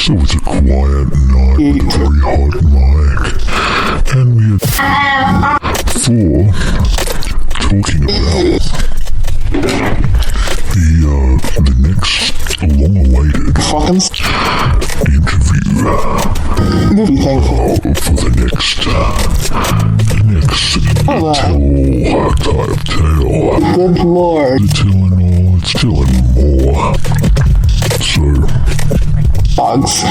So it's a quiet night with a very hot mic, and we are talking about the next long-awaited interview for the next tell type tale. Good lord. It's telling more. So Dogs.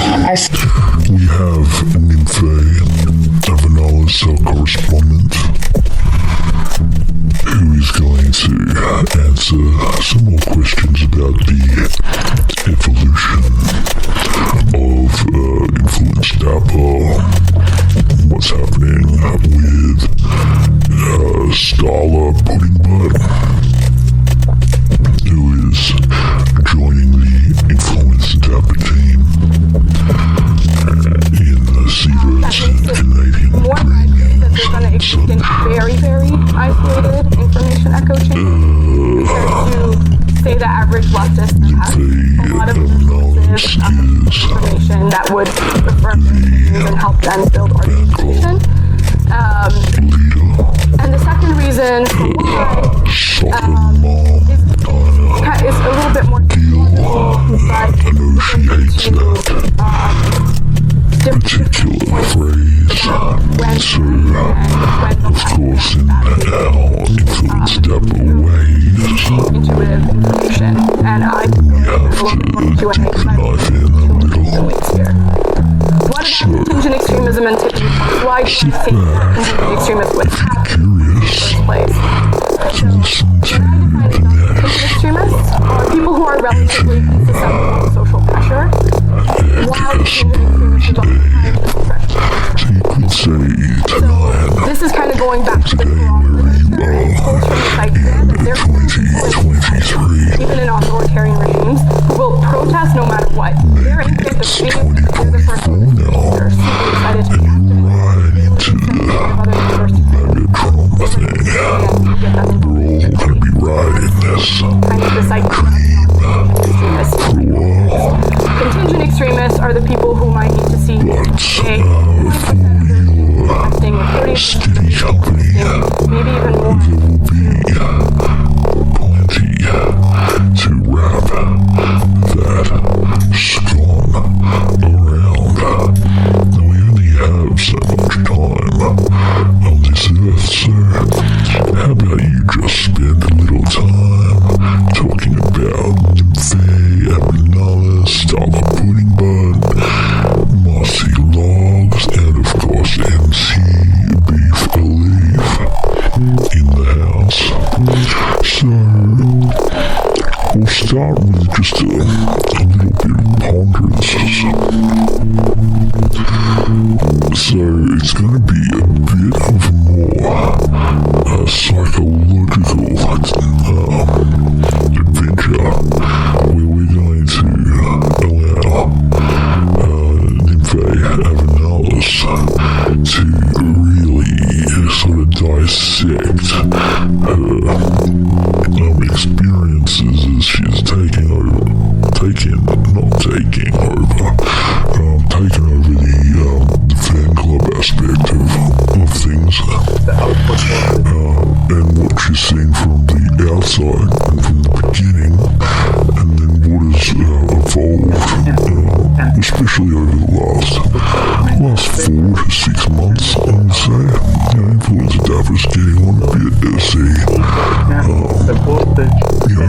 we have NYMPHAE AVERNALES, our correspondent, who is going to answer some more questions about the evolution of influence DAPPER, what's happening with STARLA Pudding Butt, who is joining the influence DAPPER team in the Seaverts and Canadian Premium. They're going to exist in very, very isolated information echo chambers compared to, say, the average leftist that has a lot of information that would refer to and help them build organization. And the second reason why is a little bit more particular phrase. So, of course, in our influence DAPPER ways, intuitive information, and I we have to dig the knife in a little. What about contingent extremism and tipping points? Why do you think contingent extremists would have Curious place? to listen to the next Extremists are people who are relatively susceptible to social pressure. While So you could say tonight, this is kind of going back to the today where you are in 2023, even in authoritarian regimes, who will protest no matter what. They're in the it's 2024 now, and you're right into the mega Trump thing. We're all gonna be riding this cream for a while. Contingent extremists are the people who might need to see But for your steady company, maybe even more. there will be plenty to wrap that scum around. Now, we only have so much time on this earth, so how about you just spend a little time talking about NYMPHAE AVERNALES, STARLA Pudding Butt, MOSSY LOGZZ, and of course MC Beef ALEEF in the house. So we'll start with just a little bit of ponderance. So it's going to be a bit of a more psychological adventure where we're going to allow NYMPHAE AVERNALES to really sort of dissect her experiences as she's taking over the FANCLUB aspect of things, and what she's seen from the outside and from the beginning, and then what has evolved, especially over the last 4 to 6 months, I would say. Influence DAPPER's getting on a bit as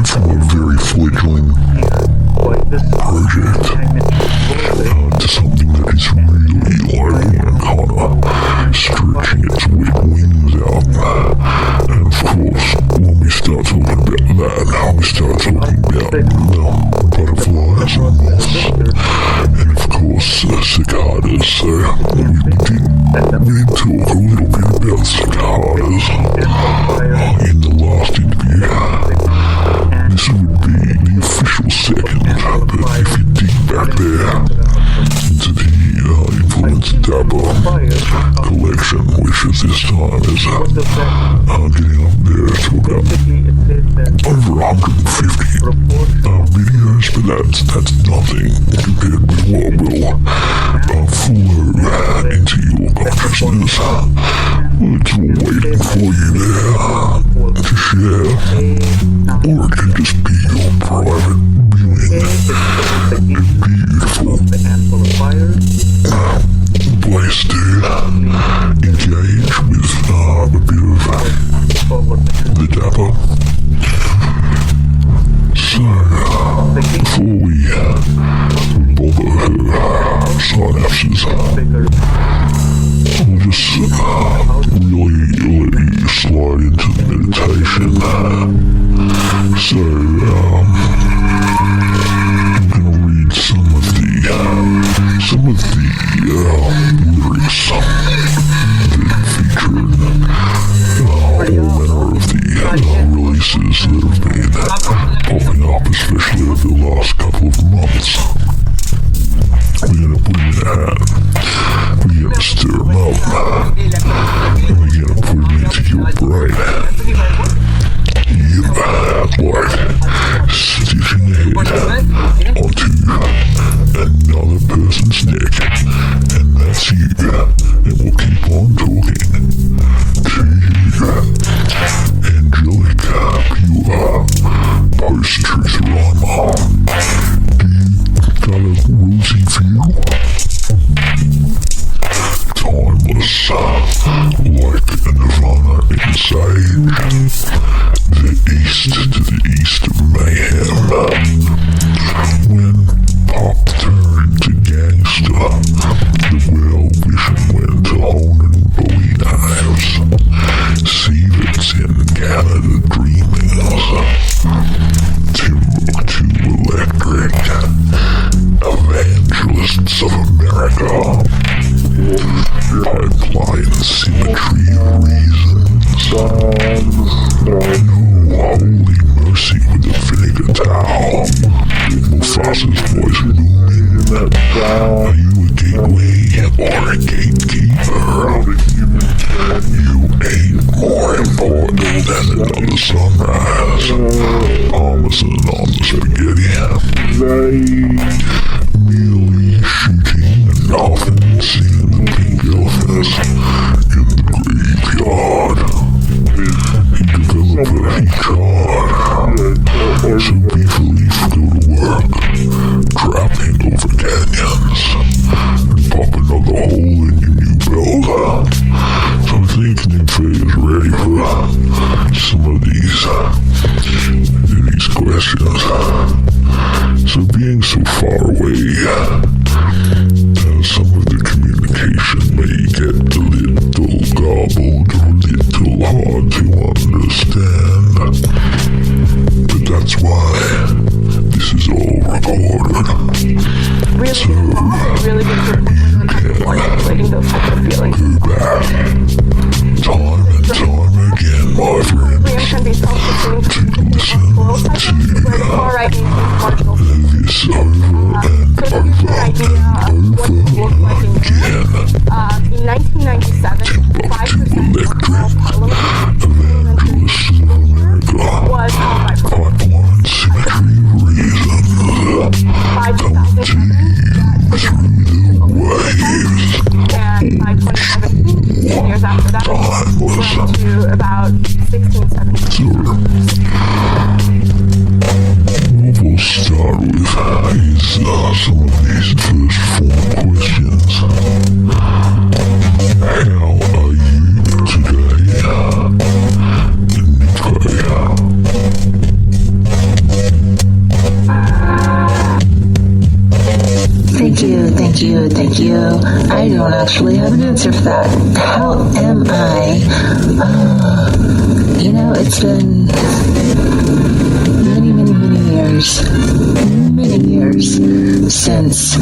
from a very fledgling project to something that is really kind of stretching its wet wings out. And of course, when we start talking about that, we start talking about butterflies and moths, and of course cicadas. So we did talk a little bit about cicadas in the last interview. This would be the official second, but if you dig back there into the influence DAPPER collection, which at this time is getting up there to about over 150 videos, but that's nothing compared with what we'll consciousness. It's waiting for you there to share, or it can just be your private viewing. Beautiful place to engage with a bit of the Dapper. So, before we bother her synapses, I'll just really let you slide into the meditation. So, I'm going to read some of the lyrics that feature all manner of the releases that have been popping up, especially over the last couple of months. We're going to put them in a hat, we're going to stir them up, and we're going to put them into your brain. Like stitching a head onto another person's neck, and that's you, and we'll keep on talking to you, angelic, pure, post-truth rhymer. Do you got a rosy view? Timeless, like a nirvana in sage, the east to the east of mayhem. When pop turned to gangster, the well-wishing went to honing Bowie knives. Seavets in Canada dreamers, Timbuktu electric, evangelists of America, pipeline symmetry reasons, no holy mercy with a vinegar towel, Mufassa's voice booming. Are you a gateway or a gatekeeper? You ain't more important than another sunrise, Parmesan on the spaghetti. Merely shooting and often seeing the pink elephants in the graveyard. He developed a hatred, so beefily go to work, trapping over canyons, and pop another hole in your new belt. So I think NYMPHAE is ready for some of these questions. So being so far away, some of the communication may get a little garbled or a little hard to understand, but that's why this is all recorded. So really good for articulating those types of feelings. Go back time and time again, my friends, Can be self-sustaining to listen to this over and over again. In 1997, Timbuktu electric, evangelists of America, was pipeline symmetry reasons, come to you through the waves. And by 2017, 10 years after that, went to about 16, 17. What we'll start with is some of these first form questions. How are you today, NYMPHAE? Thank you. I don't actually have an answer for that. How am I? It's been many years since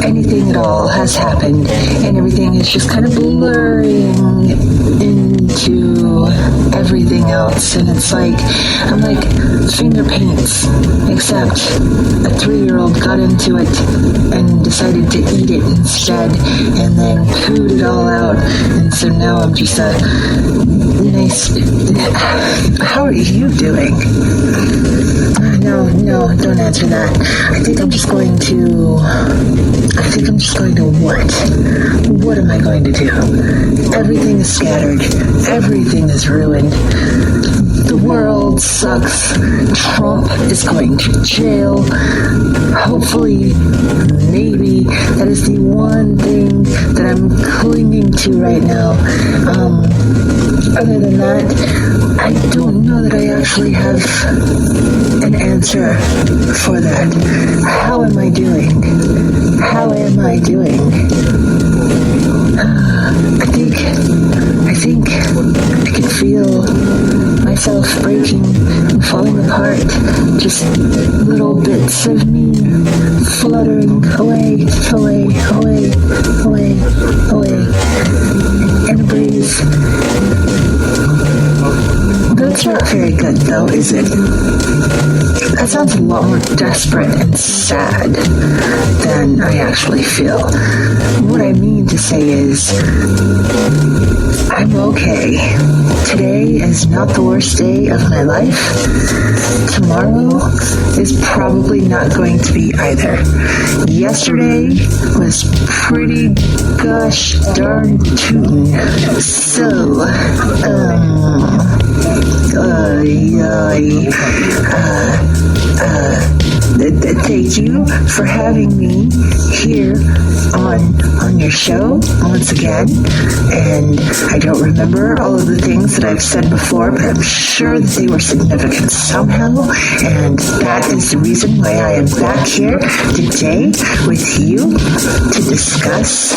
anything at all has happened, and everything is just kind of blurring into to everything else, and it's like, I'm like finger paints, except a 3-year-old got into it and decided to eat it instead, and then pooed it all out, and so now I'm just a nice... How are you doing? No, don't answer that. I think I'm just going to what? What am I going to do? Everything is scattered. Everything is ruined. The world sucks. Trump is going to jail. Hopefully, maybe, that is the one thing that I'm clinging to right now. Other than that, I don't know that I actually have an answer for that. How am I doing? How am I doing? I think I can feel myself breaking and falling apart. Just little bits of me fluttering away in a breeze. That's not very good, though, is it? That sounds a lot more desperate and sad than I actually feel. What I mean to say is, I'm okay. Today is not the worst day of my life. Tomorrow is probably not going to be either. Yesterday was pretty gosh darn tootin'. So, thank you for having me here on your show once again. And I don't remember all of the things that I've said before, but I'm sure that they were significant somehow. And that is the reason why I am back here today with you to discuss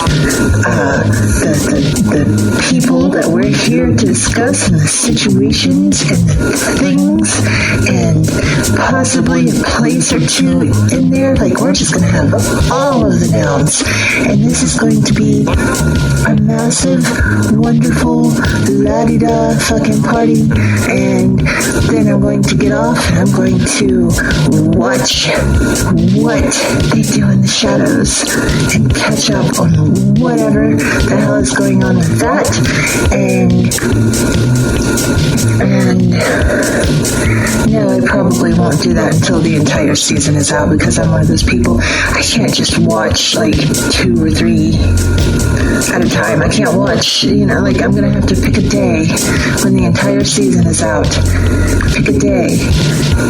the people that we're here to discuss, and the situations and the things, and possibly a place or two in there. Like, we're just going to have all of the nouns, and this is going to be a massive, wonderful, la-di-da fucking party. And then I'm going to get off, and I'm going to watch what they do in the shadows and catch up on whatever the hell is going on with that. And no, I probably won't do that until the entire season is out, because I'm one of those people, I can't just watch like 2 or 3 at a time. I can't watch, like, I'm gonna have to pick a day when the entire season is out. Pick a day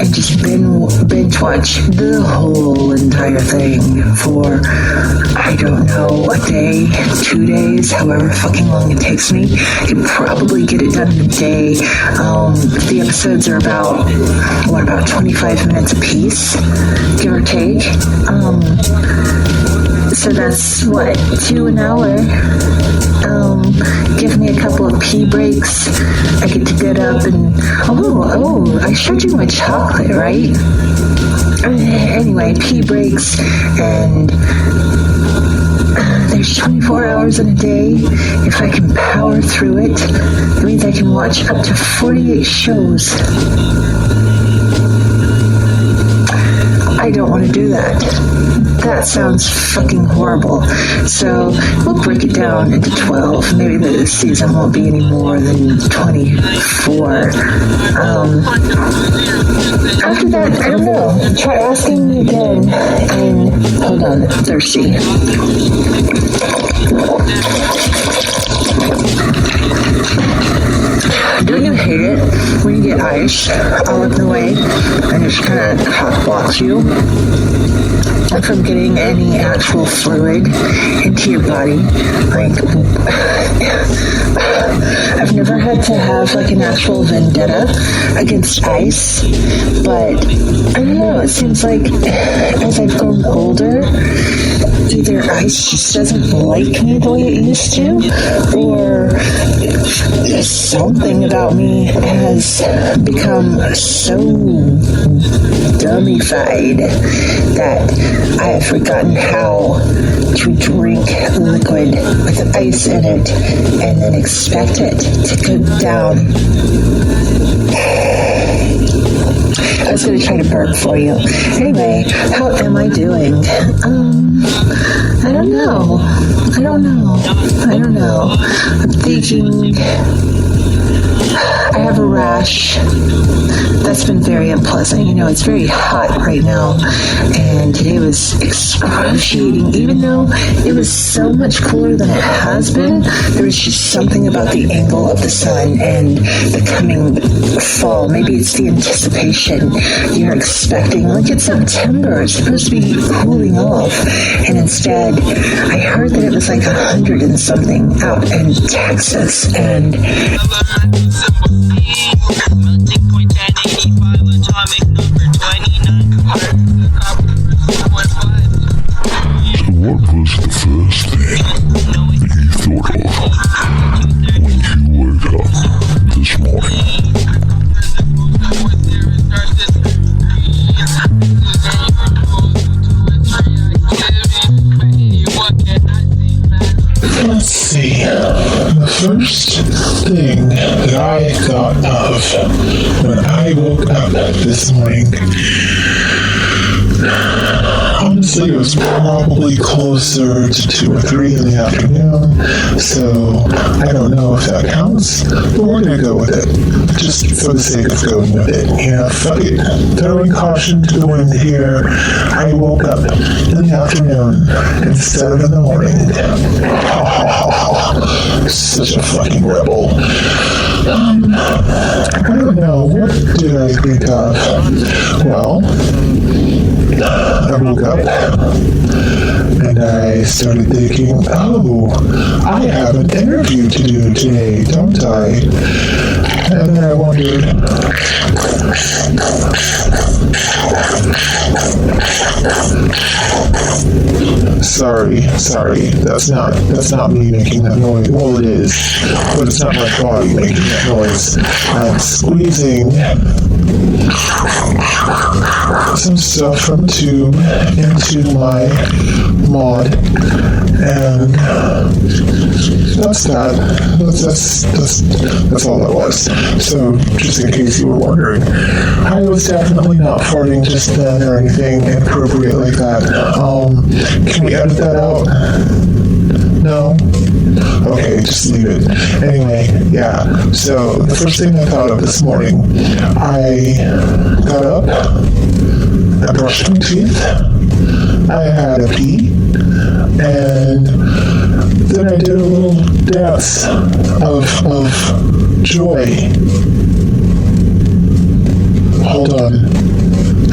and just binge watch the whole entire thing for, I don't know, a day, 2 days, however fucking long it takes me. I can probably get it done in a day. The episodes are about 25 minutes a piece, give or take. So that's 2 an hour. Give me a couple of pee breaks. I get to get up and I showed you my chocolate, right? Anyway, pee breaks, and there's 24 hours in a day. If I can power through it, that means I can watch up to 48 shows. I don't want to do that. That sounds fucking horrible. So we'll break it down into 12. Maybe the season won't be any more than 24. After that, I don't know. Try asking me again. And hold on, I'm thirsty. Don't you hate it when you get ice all up the way and it just kind of hot blocks you from getting any actual fluid into your body? Like, I've never had to have like an actual vendetta against ice, but I don't know, it seems like as I've grown older, either ice just doesn't like me the way it used to, or something about me has become so dummified that I have forgotten how to drink liquid with ice in it and then expect it to go down. I was going to try to burp for you. Anyway, how am I doing? I don't know. I'm thinking I have a rash. That's been very unpleasant. You know, it's very hot right now, and today was excruciating. Even though it was so much cooler than it has been, there was just something about the angle of the sun and the coming fall. Maybe it's the anticipation you're expecting. Like, it's September, it's supposed to be cooling off, and instead, I heard that it was like 100 and something out in Texas, and What was the first thing that you thought of when you woke up this morning? Let's see. The first thing that I thought of when I woke up this morning, honestly, it was probably closer to 2 or 3 in the afternoon, so I don't know if that counts, but we're going to go with it, just for the sake of going with it. You know, fuck it. Throwing caution to the wind here, I woke up in the afternoon instead of in the morning. Such a fucking rebel. I don't know, what did I think of? Well, I woke up and I started thinking, oh, I have an interview to do today, don't I? And then I wondered, sorry, that's not me making that noise. Well, it is, but it's not my body making that noise. I'm squeezing some stuff from a tube into my mod, and that's that. That's all that was. So, just in case you were wondering, I was definitely not farting just then or anything inappropriate like that. Can we edit that out? No? Okay, just leave it. Anyway, yeah. So, the first thing I thought of this morning, I got up, I brushed my teeth, I had a pee, and then I did a little dance of joy. Hold on.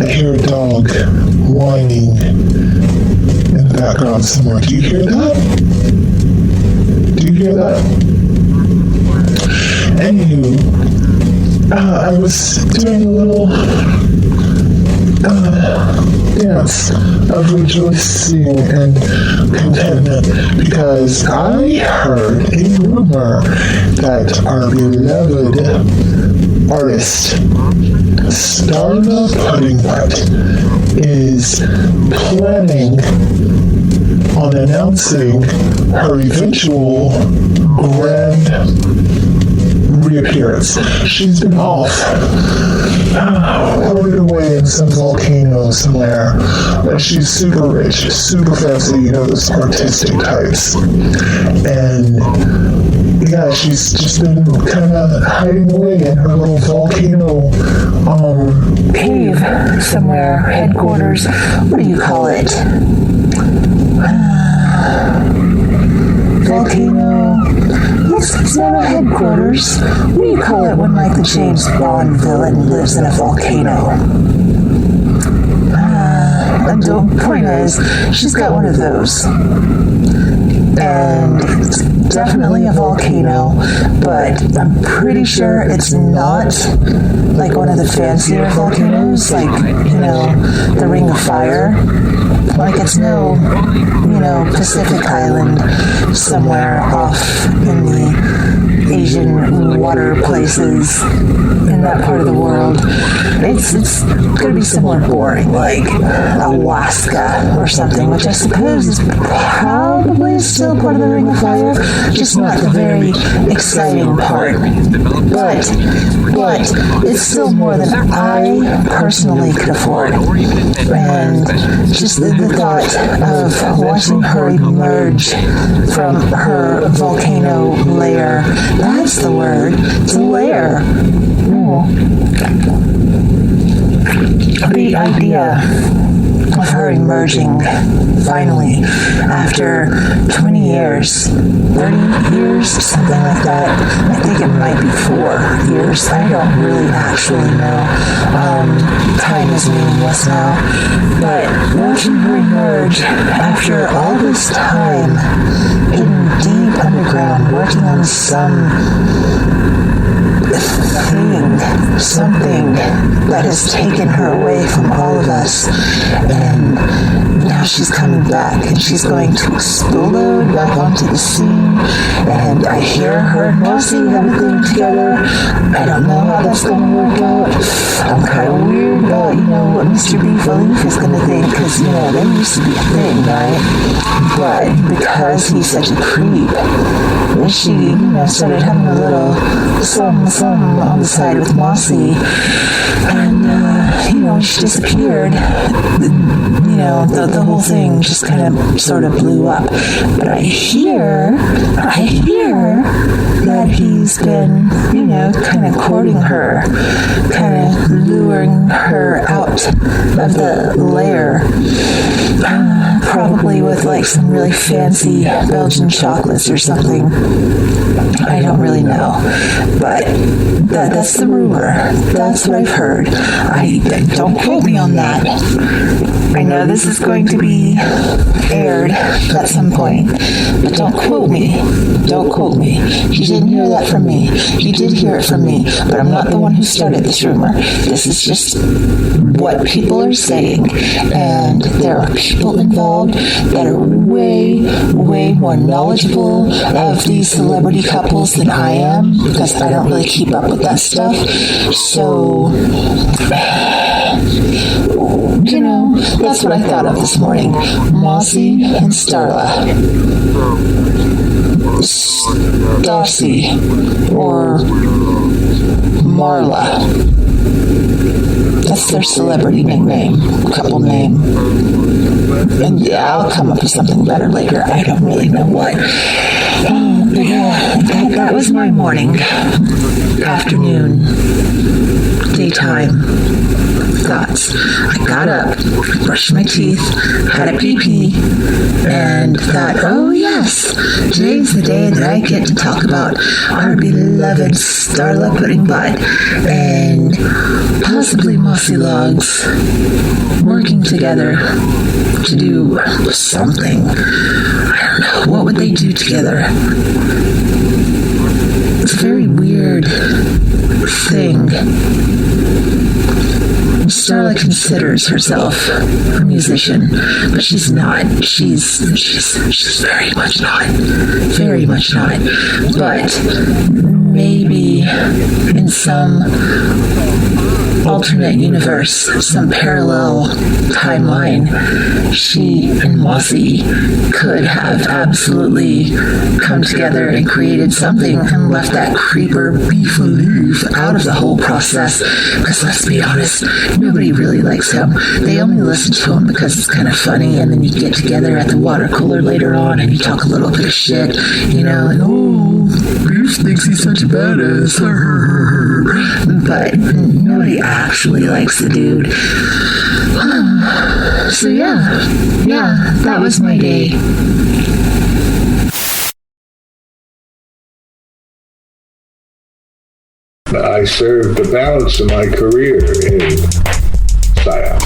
I hear a dog whining in the background somewhere. Do you hear that? Do you hear that? Anywho, I was doing a little dance of rejoicing and contentment because I heard a rumor that our beloved artist STARLA is planning on announcing her eventual grand reappearance. She's been off, floated away in some volcano somewhere, but she's super rich, super fancy, you know, those artistic types. And yeah, she's just been kind of hiding away in her little volcano cave somewhere, headquarters. What do you call it? Volcano. It's not a headquarters. What do you call it when, like, the James Bond villain lives in a volcano? And the point is, she's got one of those. And it's definitely a volcano, but I'm pretty sure it's not like one of the fancier volcanoes, like, you know, the Ring of Fire. Like, it's no, Pacific Island somewhere off in the Asian water places in that part of the world. It's going to be somewhere boring, like Alaska or something, which I suppose is probably still part of the Ring of Fire, just not the very exciting part. But it's still more than I personally could afford. And just the thought of watching her emerge from her volcano lair, that's the word, it's a lair. The idea of her emerging, finally, after 20 years, 30 years, something like that. I think it might be 4 years. I don't really actually know. Time is meaningless now. But watching her emerge after all this time, hidden deep underground, working on something that has taken her away from all of us, and now she's coming back, and she's going to explode back onto the scene, and I hear her and Mossy have a thing together. I don't know how that's going to work out. I'm kind of weird about, what Mr. Beefloggz is going to think, because, that used to be a thing, right? But because he's such a creep, she, started having a little some on the side with Mossy, and, she disappeared. The whole thing just kind of sort of blew up. But I hear that he's been, kind of courting her, kind of luring her out of the lair, probably with like some really fancy Belgian chocolates or something. I don't really know, but that's the rumor. That's what I've heard. Don't quote me on that. I know this is going to be aired at some point, but don't quote me. Don't quote me. You didn't hear that from me. You did hear it from me, but I'm not the one who started this rumor. This is just what people are saying, and there are people involved that are way, way more knowledgeable of these celebrity couples than I am, because I don't really keep up with that stuff. So, that's what I thought of this morning. Mossy and Starla. Darcy. Or Marla. That's their celebrity nickname, couple name. And yeah, I'll come up with something better later. I don't really know what. But yeah, that was my morning, afternoon, daytime thoughts. I got up, brushed my teeth, had a pee-pee, and thought, oh yes, today's the day that I get to talk about our beloved Starla pudding butt and possibly Mossy LOGZZ working together to do something. I don't know, what would they do together? It's a very weird thing. Starla considers herself a musician, but she's not. She's very much not. Very much not. But maybe in some alternate universe, some parallel timeline, she and Mossy could have absolutely come together and created something and left that creeper Beefloggz out of the whole process. Because let's be honest, nobody really likes him. They only listen to him because it's kind of funny, and then you get together at the water cooler later on and you talk a little bit of shit, like, oh, Beef thinks he's such a badass. But nobody actually likes the dude. So yeah, that was my day. I served the balance of my career in PSYOP.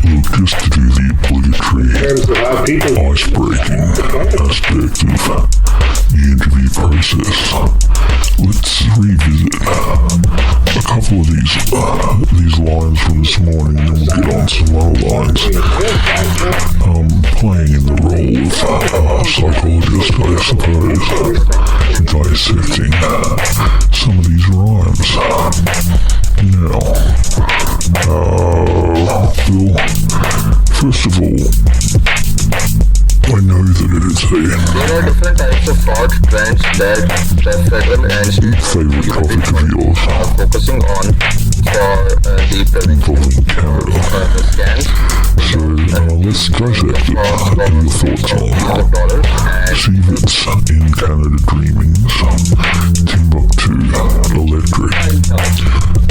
Look, just to do the obligatory in terms of how people ice-breaking aspect of the interview process, let's revisit a couple of these lines from this morning, and then we'll get on some other lines. playing in the role of psychologist, I suppose, dissecting some of these rhymes. Now, Bill, first of all, I know that it is There are different types of thought trends that federal and favorite topic of yours are focusing on for the involving Canada. scans. So let's dissect it. What are your thoughts on Seavits in Canada Dreamings, Timbuktu, Electric,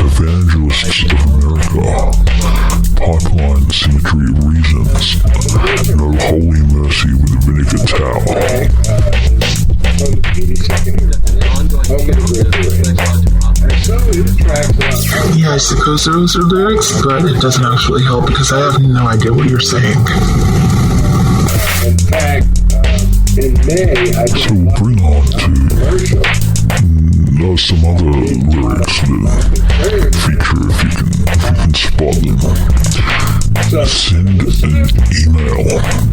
Evangelists of America, Pipeline Symmetry of Reasons, No Holy Mercy with a Vinegar Towel. Yeah, I suppose those are lyrics, but it doesn't actually help because I have no idea what you're saying. In fact, in May, I So we'll bring on to some other lyrics that feature, if you can spot them. Send an email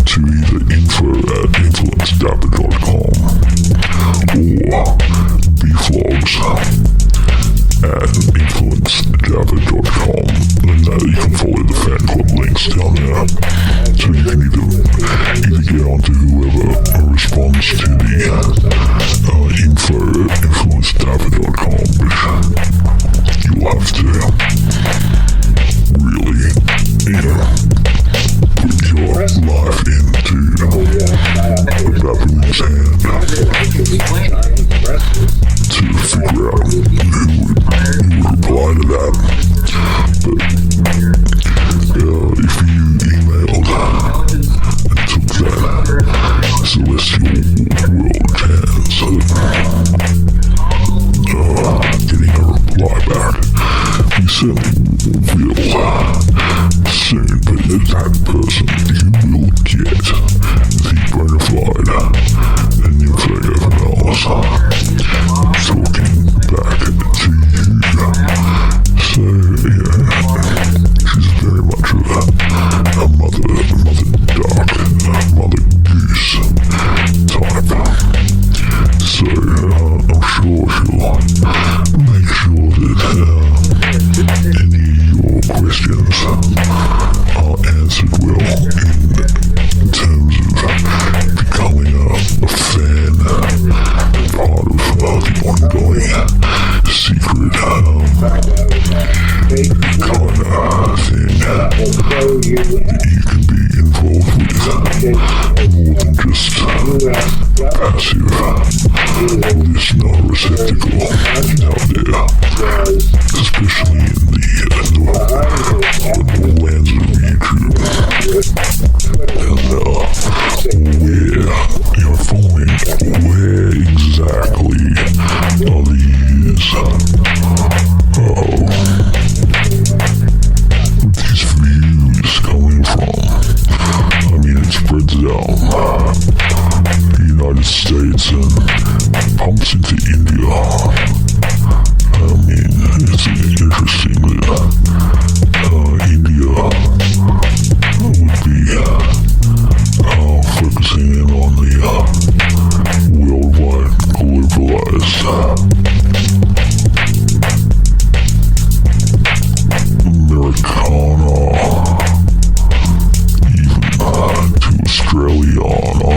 to either info@influencedapper.com or beefloggz@influencedapper.com, and you can follow the fan club links down there. So you can either get onto whoever responds to the info@influencedapper.com, which you'll have to really, put your life into the Dapperman's hand to figure out who would reply to that. But if you emailed and took that celestial world chance of getting a reply back, you certainly will soon, but that person, you will get the bona fide NYMPHAE AVERNALES talking back to you. So, she's very much a mother duck, mother goose type. So, I'm sure she'll make sure that any of your questions are answered well in terms of becoming a fan, part of the ongoing secret kind of thing that you can be involved with more than just passive listener receptacle out there, especially in the lands of YouTube, and where you're following, where exactly are these views coming from? I mean, it spreads out the United States and pumps into India. I mean, it's interesting that India would be focusing in on the worldwide globalized Americana, even to Australiana,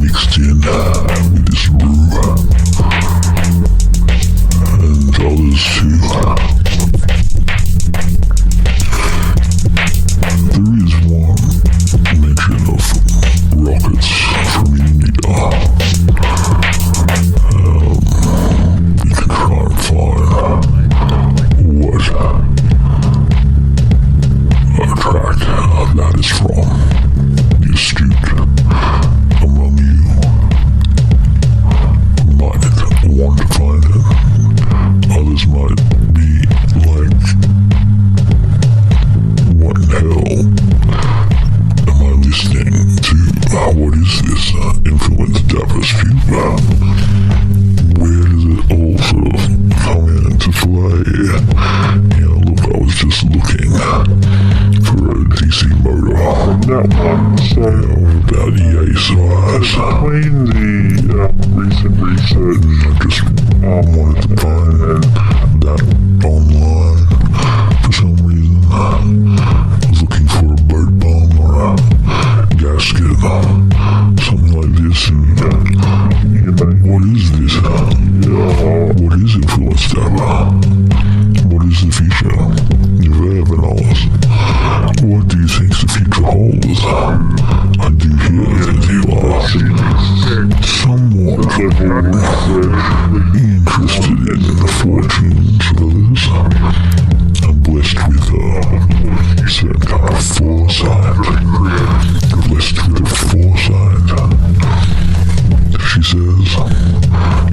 mixed in with this brew, and others too. There is one mention of rockets from India. You can try and find what track that is from. The astute among you might want to find it. Others might be like, what in hell am I listening to? What is this? Influenced Dapper Spew? Where does it all sort of come into play? Look, I was just looking for a DC motor. about the ASIs. Between the recent research, I just wanted to find that online for some reason. I was looking for a boat bomb or a gasket, something like this, and what is this? What is influence DAPPER? What is the future of AVERNALES? What do you think the future holds? I do hear that you are somewhat interested in the fortunes of others. I'm blessed with a certain kind of foresight. Blessed with a foresight, she says,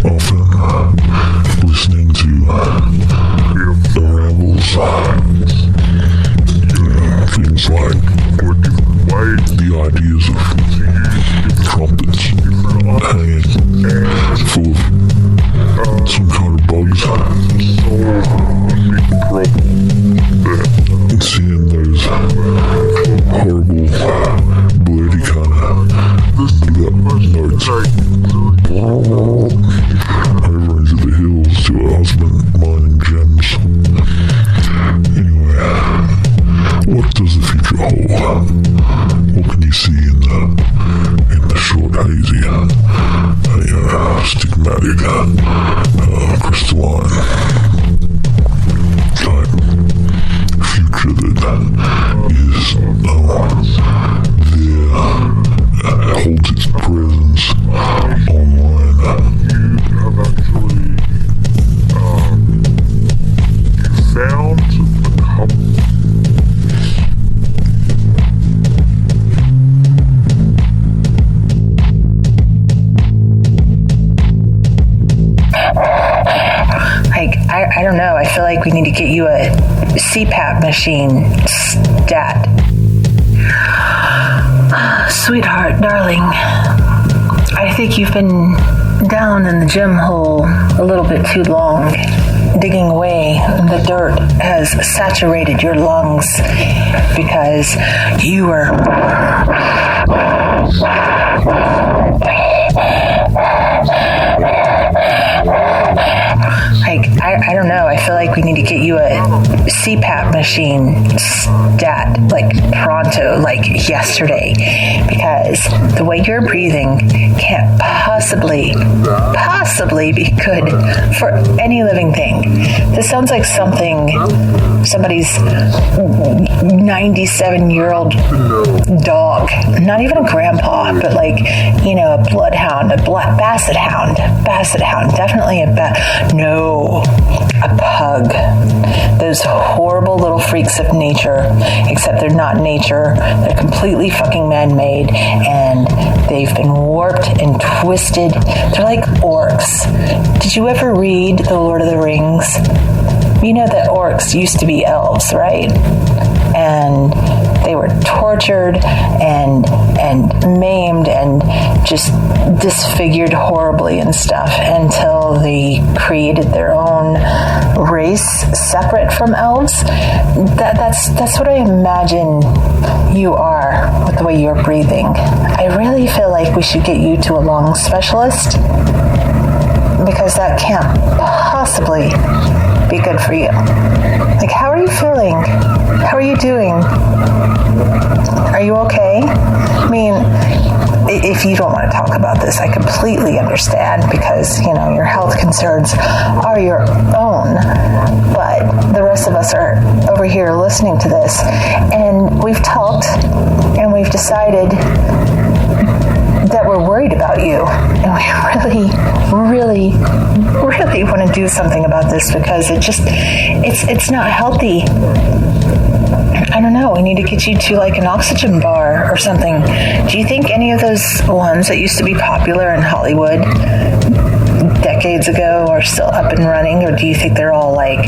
often listening to the rambles. Things like the ideas of trumpets hanging full of some kind of bugs. And seeing those horrible, bloody kind of notes. Everyone's at the hills to her husband mining gems. Anyway, what does the future hold? What can you see in the short, hazy, stigmatic, crystalline type future that is there, holds its presence online? You have actually found a couple. I don't know. I feel like we need to get you a CPAP machine stat. Sweetheart, darling, I think you've been down in the gym hole a little bit too long. Digging away, the dirt has saturated your lungs because you were... I don't know. I feel like we need to get you a CPAP machine stat, like pronto, like yesterday, because the way you're breathing can't possibly be good for any living thing. This sounds like somebody's 97-year-old dog, not even a grandpa, but like, a bloodhound, a basset hound, definitely a pug. Those horrible little freaks of nature, except they're not nature. They're completely fucking man-made, and they've been warped and twisted. They're like orcs. Did you ever read The Lord of the Rings? You know that orcs used to be elves, right? And they were tortured and maimed and just disfigured horribly and stuff until they created their own race separate from elves. That's what I imagine you are with the way you're breathing. I really feel like we should get you to a lung specialist, because that can't possibly be good for you. Like, how are you feeling? How are you doing? Are you okay? I mean, if you don't want to talk about this, I completely understand, because, your health concerns are your own. But the rest of us are over here listening to this, and we've talked, and we've decided that we're worried about you, and we really want to do something about this, because it's not healthy. I don't know, we need to get you to like an oxygen bar or something. Do you think any of those ones that used to be popular in Hollywood decades ago are still up and running, or do you think they're all like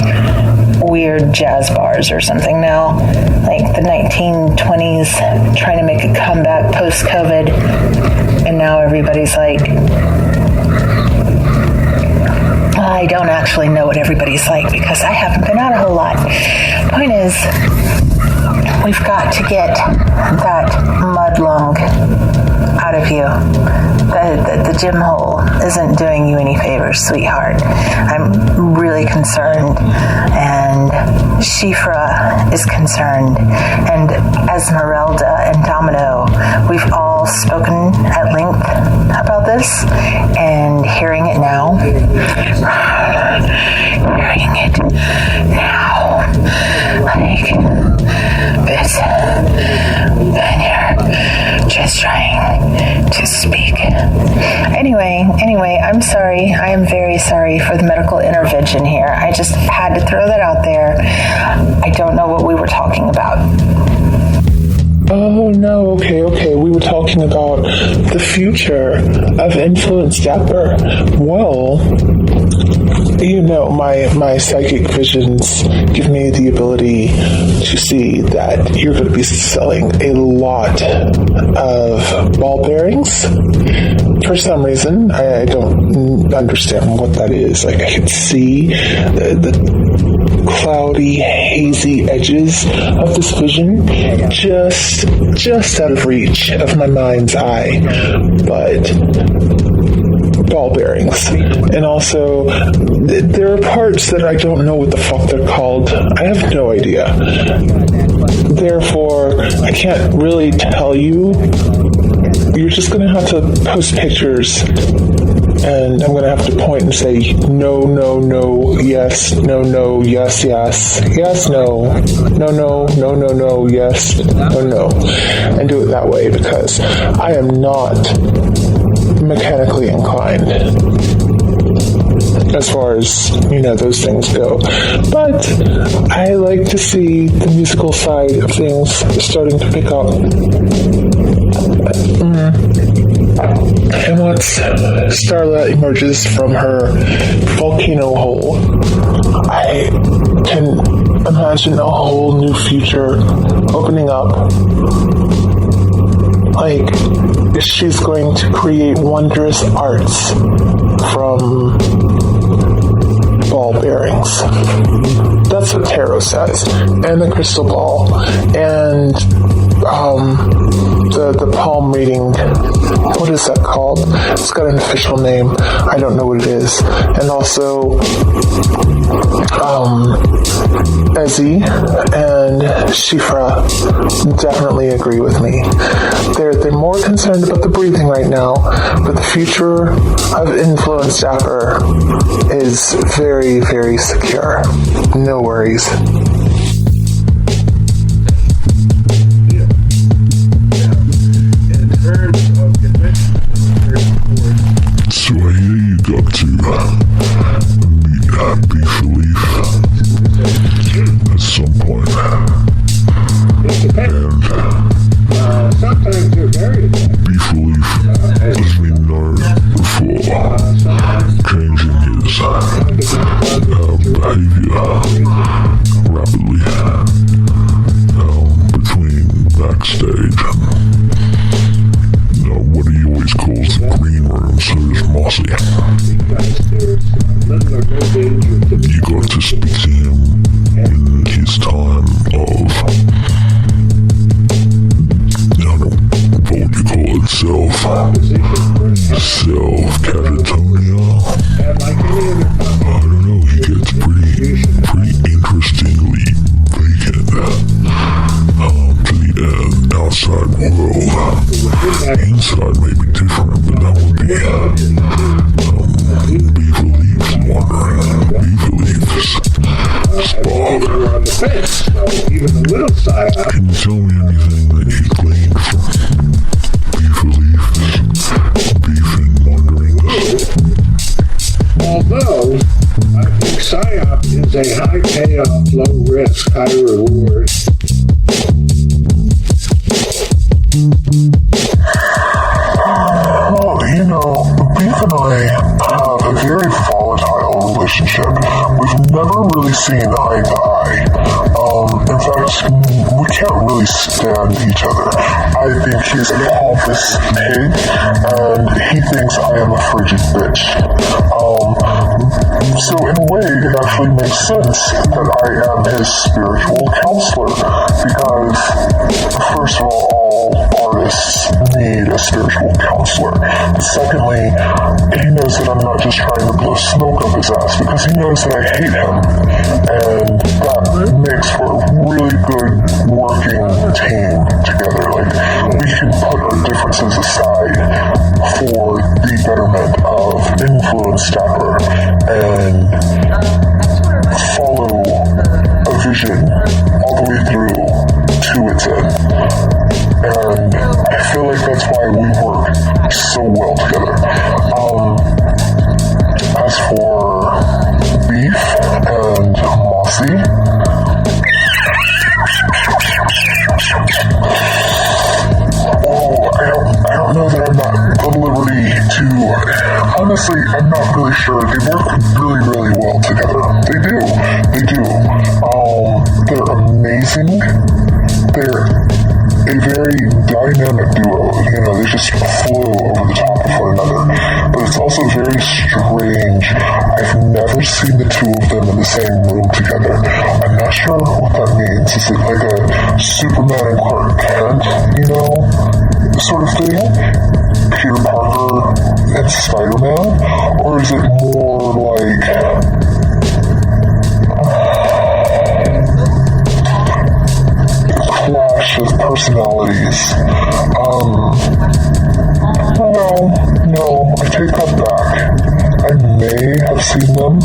weird jazz bars or something now? Like the 1920s trying to make a comeback post-COVID, and now everybody's like, I don't actually know what everybody's like, because I haven't been out a whole lot. Point is, we've got to get that mud lung out of you. The gym hole isn't doing you any favors, sweetheart. I'm really concerned, and Shifra is concerned, and Esmeralda and Domino, we've all spoken at length about this, and hearing it now, like this, and you're just trying to speak. Anyway, I'm sorry. I am very sorry for the medical intervention here. I just had to throw that out there. I don't know what we were talking about. Oh, no, okay. We were talking about the future of Influence Dapper. Well, you know, my psychic visions give me the ability to see that you're going to be selling a lot of ball bearings. For some reason, I don't understand what that is. Like, I can see the cloudy, hazy edges of this vision just out of reach of my mind's eye, but ball bearings. And also, there are parts that I don't know what the fuck they're called. I have no idea. Therefore, I can't really tell you. You're just going to have to post pictures, and I'm going to have to point and say no, yes, no, yes, yes, no, yes, no, and do it that way, because I am not mechanically inclined as far as, you know, those things go. But I like to see the musical side of things starting to pick up. And once Starla emerges from her volcano hole, I can imagine a whole new future opening up. Like, she's going to create wondrous arts from ball bearings. That's what tarot says. And the crystal ball. And the palm reading, what is that called? It's got an official name. I don't know what it is. And also, Ezzy and Shifra definitely agree with me. They're more concerned about the breathing right now, but the future of Influence Dapper is very, very secure. No worries. So I hear you got to meet Beef at some point. And sometimes they're very Beef has been known for changing his behavior rapidly between backstage and what he always calls the green room, so there's Mossy. You got to speak to him in his time of, I don't know what you call it, self-catatonia. I don't know, he gets pretty interestingly vacant to the outside world. Inside may be different, but that would be Beefleaf's wondering. Beefleaf's spark. Can you tell me anything that you gleaned from Beefleaf's beef and wondering? Although, I think PSYOP is a high payoff, low risk, high reward. Well, you know, Beef and I have a very volatile relationship. We've never really seen eye to eye. In fact, we can't really stand each other. I think he's a pompous pig, and he thinks I am a frigid bitch. So in a way, it actually makes sense that I am his spiritual counselor, because first of all artists need a spiritual counselor. But secondly, he knows that I'm not just trying to blow smoke up his ass, because he knows that I hate him, and that makes for a really good working team together. Like, we can put our differences aside for the betterment of influence Dapper and follow a vision all the way through to its end. And I feel like that's why we work so well together. As for Beef and Mossy, I don't know that I'm not at liberty to... Honestly, I'm not really sure. They work really, really well together. They do. They're amazing. They're a very dynamic duo. They just flow over the top of one another. But it's also very strange. I've never seen the two of them in the same room together. I'm not sure what that means. Is it like a Superman and Clark Kent, sort of thing? Peter Parker and Spider-Man? Or is it more like... clash of personalities? No, I take that back. I may have seen them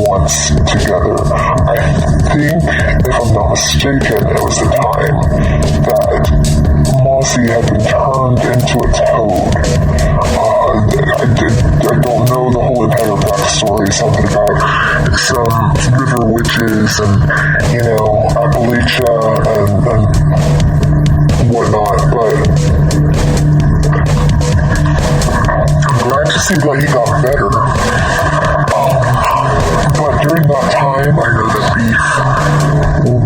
once together. I think, if I'm not mistaken, it was the time that Mossy had been turned into a toad. I don't know the whole entire backstory, something about some river witches and, Appalachia and whatnot, but I'm glad to see that he got better. But during that time, I know that Beef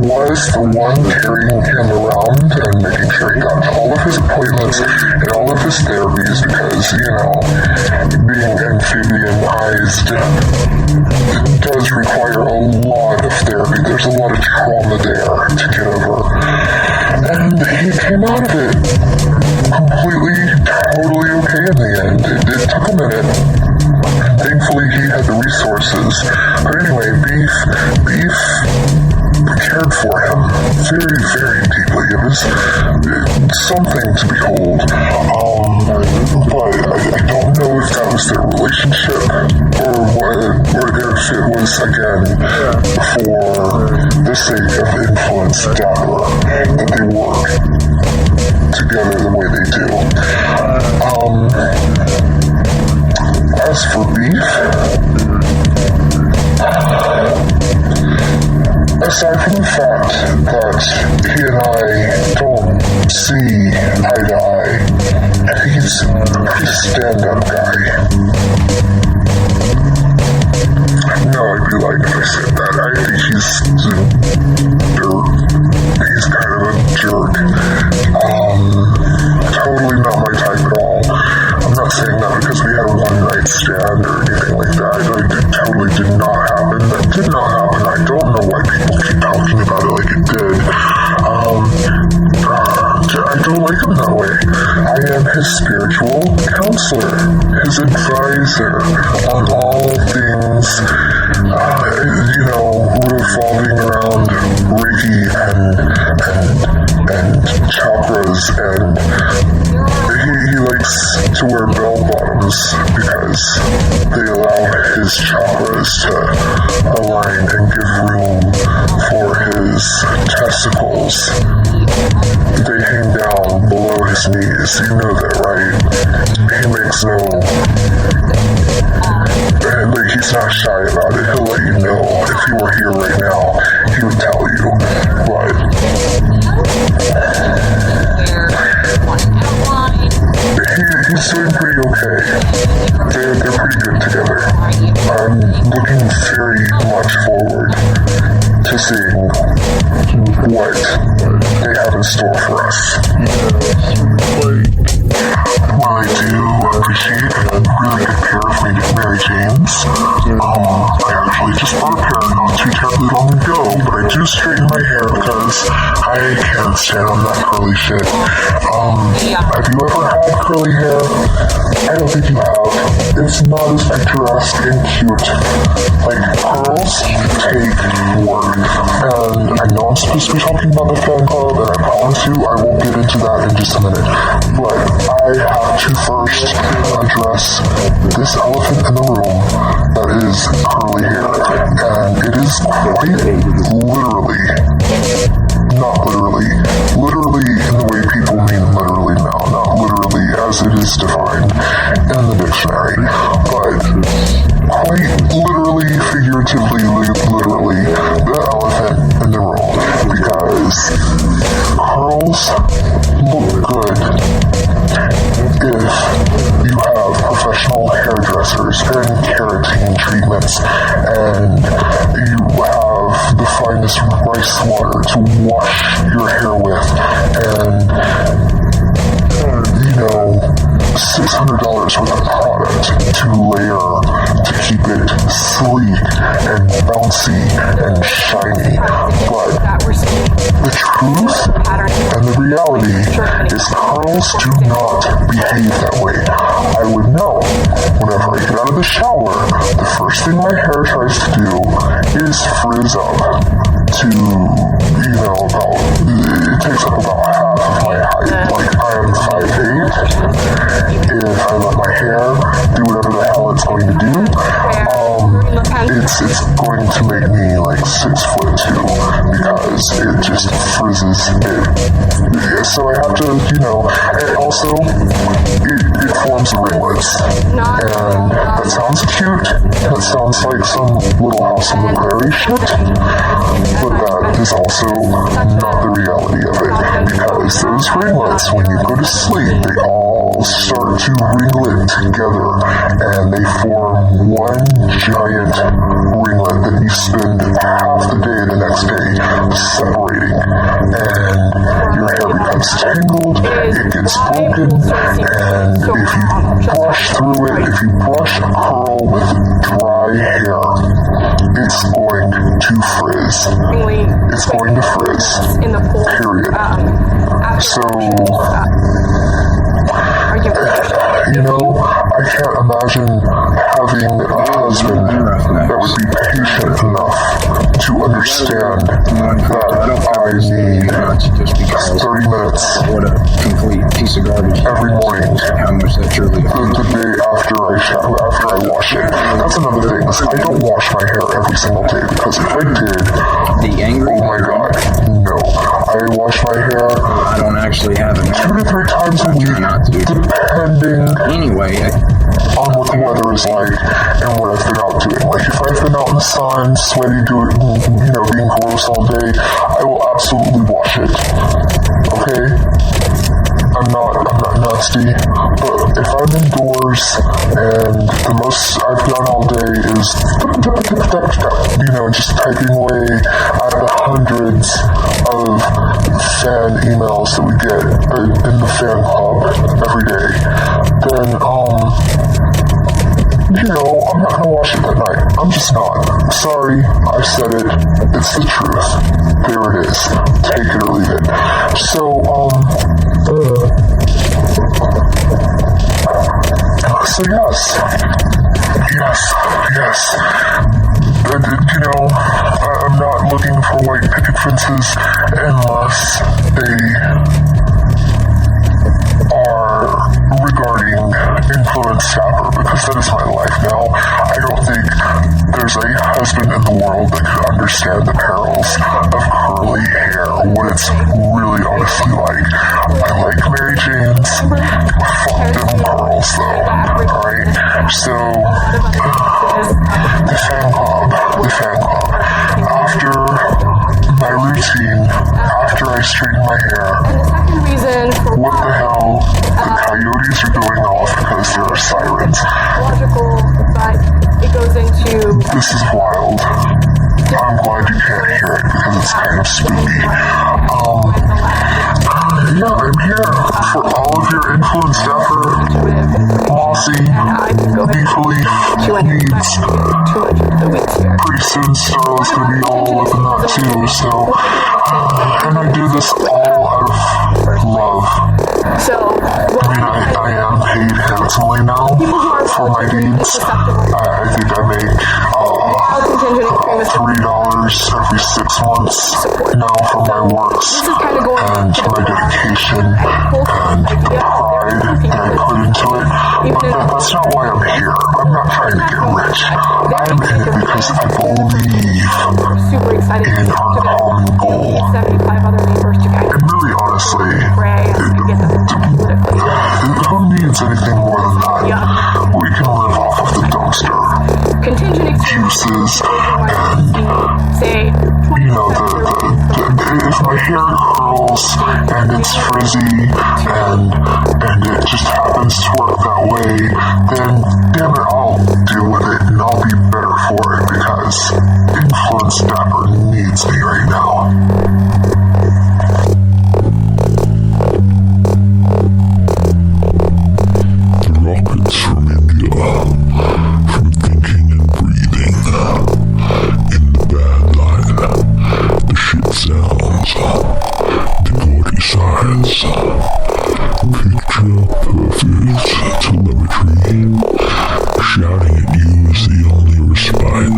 was the one carrying him around and making sure he got all of his appointments and all of his therapies, because, being amphibianized does require a lot of therapy. There's a lot of trauma there to get over. And he came out of it completely, totally okay in the end. It took a minute. Thankfully, he had the resources. But anyway, Beef cared for him very, very deeply. It was something to behold. But I don't know if that was their relationship or if it was, again, for the sake of influence Dapper that they work together the way they do. As for Beef, aside from the fact that he and I don't see eye to eye, and he's a pretty stand-up guy. No, I'd be lying if I said that. I think he's dirt. He's kind of a jerk. Totally not my type at all. I'm not saying that because we had a one-night stand or anything like that. It totally did not happen. That did not happen. I don't know why people keep talking about it like it did. I don't like him that way. I am his spiritual counselor, his advisor on all things, revolving around Reiki and chakras, and he likes to wear bell bottoms because they allow his chakras to align and give room for his testicles. They hang down below his knees. You know that, right? He makes he's not shy about it. He'll let you know. If he were here right now, he would tell you. But he's doing pretty okay. They're pretty good together. I'm looking very much forward to seeing what they have in store for us. Well, I do appreciate and really good care of me curly shit. Have you ever had curly hair? I don't think you have. It's not as picturesque and cute. Like, curls take work. And I know I'm supposed to be talking about the fan club, and I promise you I will get into that in just a minute. But I have to first address this elephant in the room that is curly hair. And it is quite literally, not literally in the way people mean literally now, not literally as it is defined in the dictionary, but quite literally, figuratively, literally, the elephant in the room, because curls look good if you have professional hairdressers and keratin treatments, and you have the finest rice water to wash your hair with, and $600 worth of product to layer to keep it sleek and bouncy and shiny. But the truth and the reality is curls do not behave that way. I would know whenever I get out of the shower, the first thing my hair tries to do is frizz up to, it takes up about half of my height. Like, I am 5'8". If I let my hair do whatever the hell it's going to do, it's going to make me like 6'2", because it just frizzes it. So I have to, and also it forms ringlets, and that sounds cute. That sounds like some Little House on the Prairie shit, but that is also not the reality of it, because those ringlets, when you go to sleep, they all start to ringlet together, and they form one giant ringlet that you spend half the day the next day separating, and your hair becomes tangled, it gets broken, and if you brush through it, if you brush a curl with dry hair, it's going to frizz. It's going to frizz. Period. So, I can't imagine having a husband that would be patient enough to understand that I need 30 minutes what a complete piece of garbage every morning, how much that truly the day after I wash it. That's another thing. I don't wash my hair every single day, because if I did, oh my god, no. I wash my hair I don't actually have it 2 to 3 times a week, depending on what the weather is like and what I've been out doing. Like, if I've been out in the sun, sweaty, being gross all day, I will absolutely wash it. Okay? I'm not nasty, but if I'm indoors and the most I've done all day is just typing away at the hundreds of fan emails that we get in the fan club every day, then I'm not gonna wash it that night. I'm just not. Sorry, I said it. It's the truth. There it is. Take it or leave it. So, so yes. I'm not looking for white picket fences unless they are regarding influence dapper, because that is my life now. I don't think there's a husband in the world that could understand the perils of curly hair, what it's really honestly like. I like Mary Jane's, fuck them curls though, alright? So, the fan club. After my routine, after I straighten my hair, what the hell? The coyotes are going off because there are sirens. This is wild. I'm glad you can't hear it because it's kind of spooky. I'm here for all of your influence dapper, mossy, beefloggz needs. Pretty soon STARLA's gonna be all up in that too, so, and I do this all out of I'm in it because I believe super excited in our common goal. 75 other neighbors to kind of And really, honestly, pray and get them politically. who needs anything more than that? Yeah. We can live off of the dumpster. Contingent Excuses and, say, you know, if my hair curls and it's frizzy and it just happens to work that way, then damn it, I'll deal with it and I'll be better for it because Influence Dapper needs me right now. Rockets from India, from thinking and breathing, in the bad light, the shit sounds, the gaudy sights, picture perfect telemetry, shouting at you is the only respite,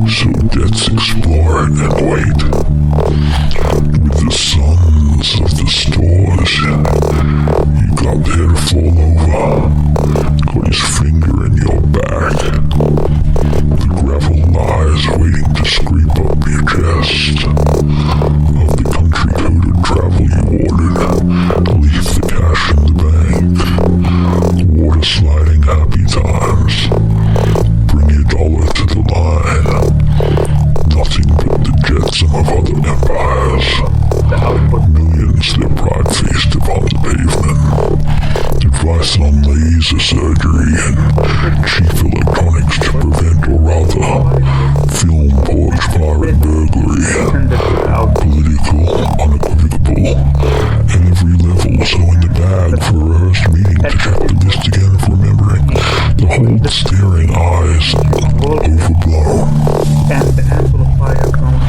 so let's explore it and wait. With the sons of the stars, you got there to fall over, got his finger in your back. The gravel lies waiting to scrape up your chest. Of the country-coded travel you ordered, leave the cash in the bank. Water sliding happy times. Bring your dollar to the line. Nothing but the jetsam of other empires. Millions their pride feast upon the pavement. Advice on laser surgery and cheap electronics to prevent or rather film porch pirate burglary. Political, unequivocal, at every level, so in the bag for a rehearsed meeting to check the list again of remembering. The whole staring eyes overblown. And the amplifier comes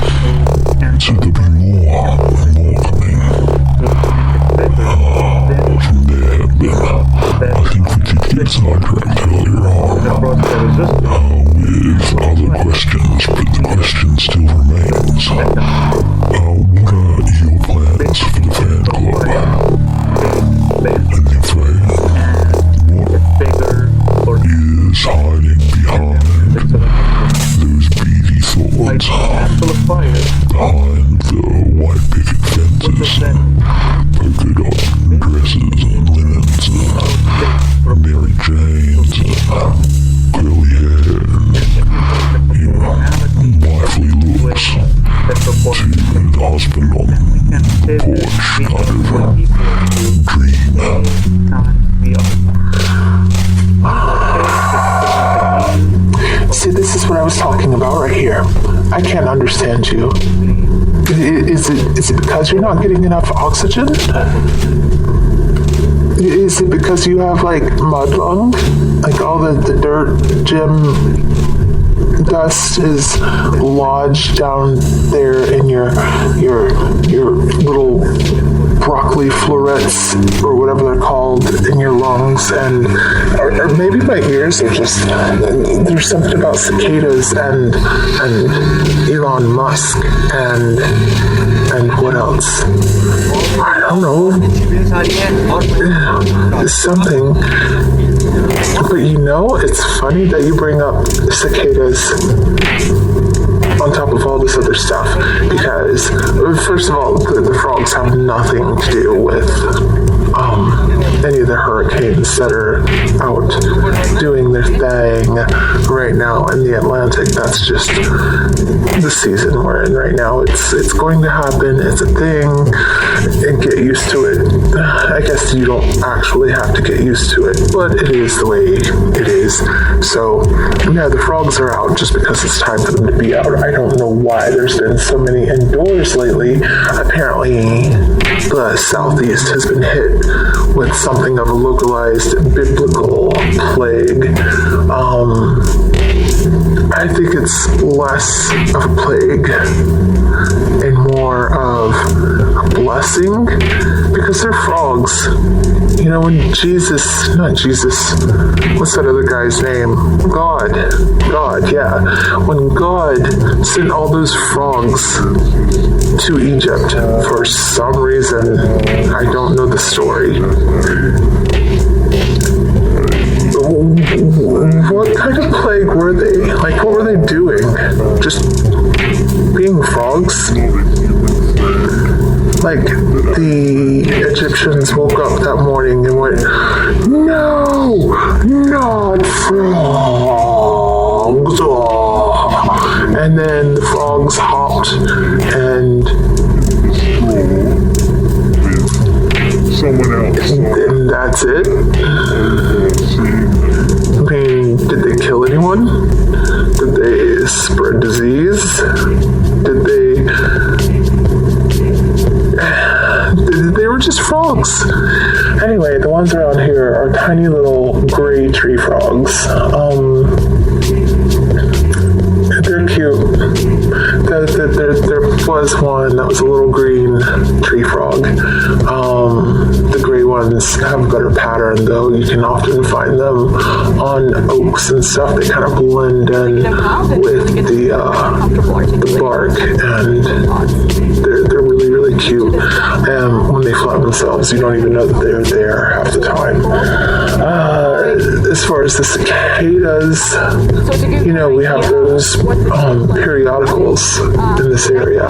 So there'll be more and more coming. From there, I think we did get sidetracked earlier on with other questions, but the question still remains. What are your plans for the fan club? And if what is hiding behind those beady thoughts, behind the white picket fences, polka dot dresses and linens and Mary Janes and curly hair and wifely looks to the husband on the porch kind of dream. See, this is what I was talking about right here. I can't understand you. Is it because you're not getting enough oxygen? Is it because you have like mud lung? Like all the dirt, gym dust is lodged down there in your little broccoli florets or whatever they're called in your lungs, and or maybe my ears are just, there's something about cicadas and Elon Musk and what else? I don't know. Something. But you know, it's funny that you bring up cicadas on top of all this other stuff, because first of all, the frogs have nothing to do with any of the hurricanes that are out doing their thing right now in the Atlantic. That's just the season we're in right now. It's going to happen. It's a thing, and get used to it. I guess you don't actually have to get used to it, but it is the way it is. So yeah, the frogs are out just because it's time for them to be out. I don't know why there's been so many indoors lately. Apparently the southeast has been hit with something of a localized biblical plague. I think it's less of a plague and more of a blessing, because they're frogs. You know, when not Jesus, what's that other guy's name? God, yeah. When God sent all those frogs to Egypt for some reason, I don't know the story. What kind of plague were they? friends woke up that morning and went, "No, not frogs!" And then the frogs hopped and someone else. And that's it. I mean, did they kill anyone? Did they spread disease? They were just frogs. Anyway, the ones around here are tiny little gray tree frogs. They're cute. There was one that was a little green tree frog. The gray ones have a better pattern, though. You can often find them on oaks and stuff. They kind of blend in with the bark, and they're really, really cute. And when they flap themselves, you don't even know that they're there half the time. As far as the cicadas, you know, we have those periodicals in this area.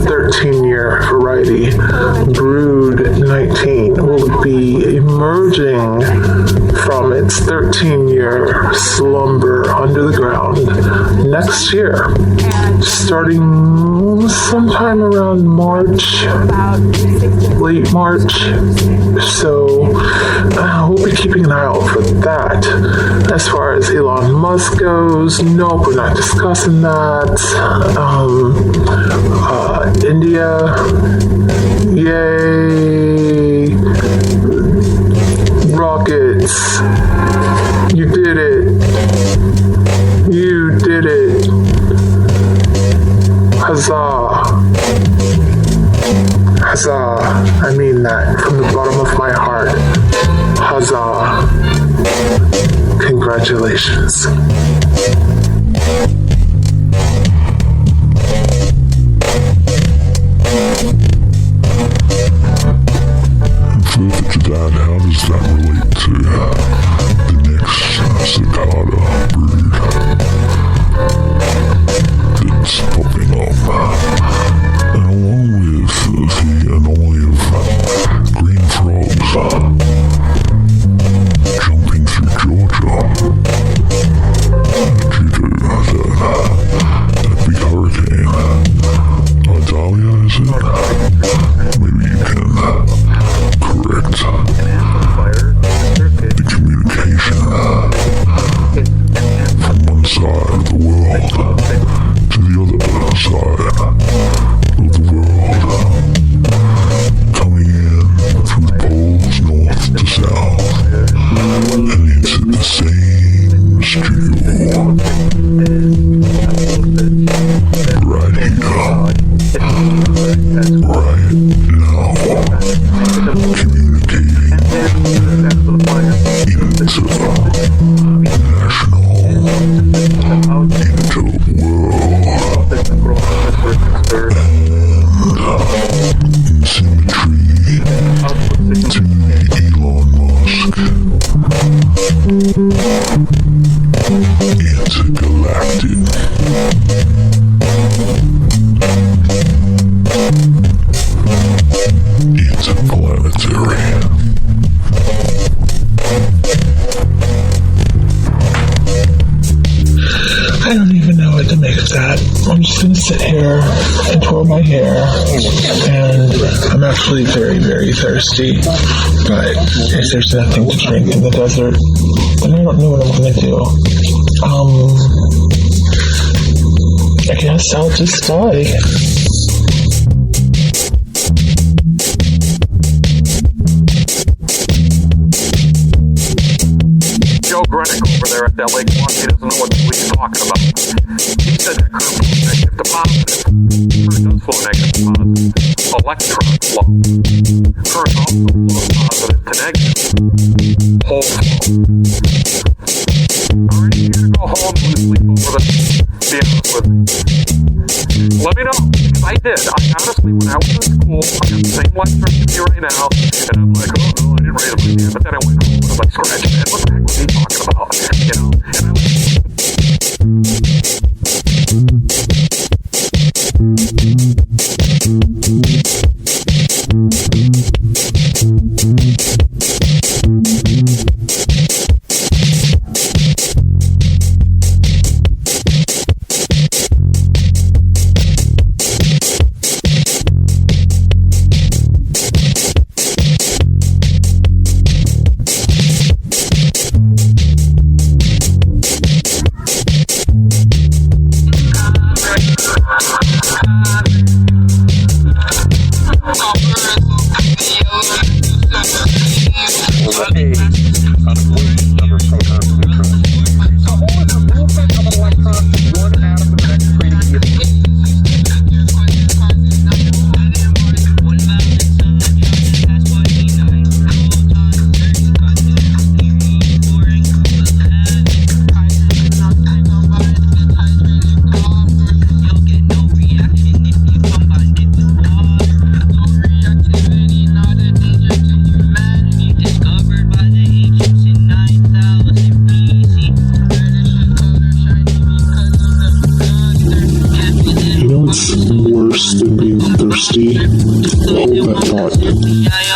13-year variety, brood 19, will be emerging from its 13-year slumber under the ground next year, starting sometime around March, late March. So we'll be keeping an eye out for that. As far as Elon Musk goes, nope, we're not discussing that. India, yay, rockets, you did it, huzzah, huzzah, I mean that from the bottom of my heart, huzzah, congratulations. Further to that, how does that relate to the next cicada brood that's popping up? And along with the anomaly of green frogs jumping through Georgia due to that big hurricane. Dahlia, is it? Maybe you can correct the communication from one side of the world to the other side of the world, coming in from the poles north to south, and into the same studio right here. Right now, communicating into national, into world, and in symmetry to Elon Musk, intergalactic. Interplanetary. I don't even know what to make of that. I'm just going to sit here and twirl my hair, and I'm actually very, very thirsty, but if there's nothing to drink in the desert, then I don't know what I'm going to do. I guess I'll just die. Joe Grenick over there at that Lake One, he doesn't know what he's talking about. He said that current flow negative to positive. Current does flow negative to positive. Electron flow. Current also flows positive to negative. Whole flow. Alright, you to go home and sleep over this. Be honest with me. Let me know, because I did. I honestly, when I was in school, I got the same lecture as you right now, and I'm like, oh no, I didn't read it again. But then I went home and I was like, scratching my head. What the heck was he talking about? You know? And I was...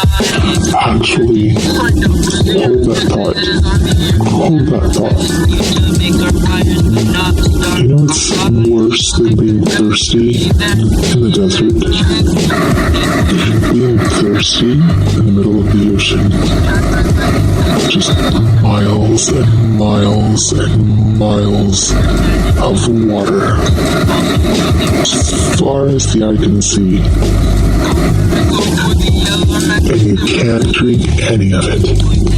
Actually, hold that thought. Hold that thought. You know what's worse than being thirsty in the desert? Being thirsty in the middle of the ocean. Just miles and miles and miles of water. As far as the eye can see. And you can't drink any of it.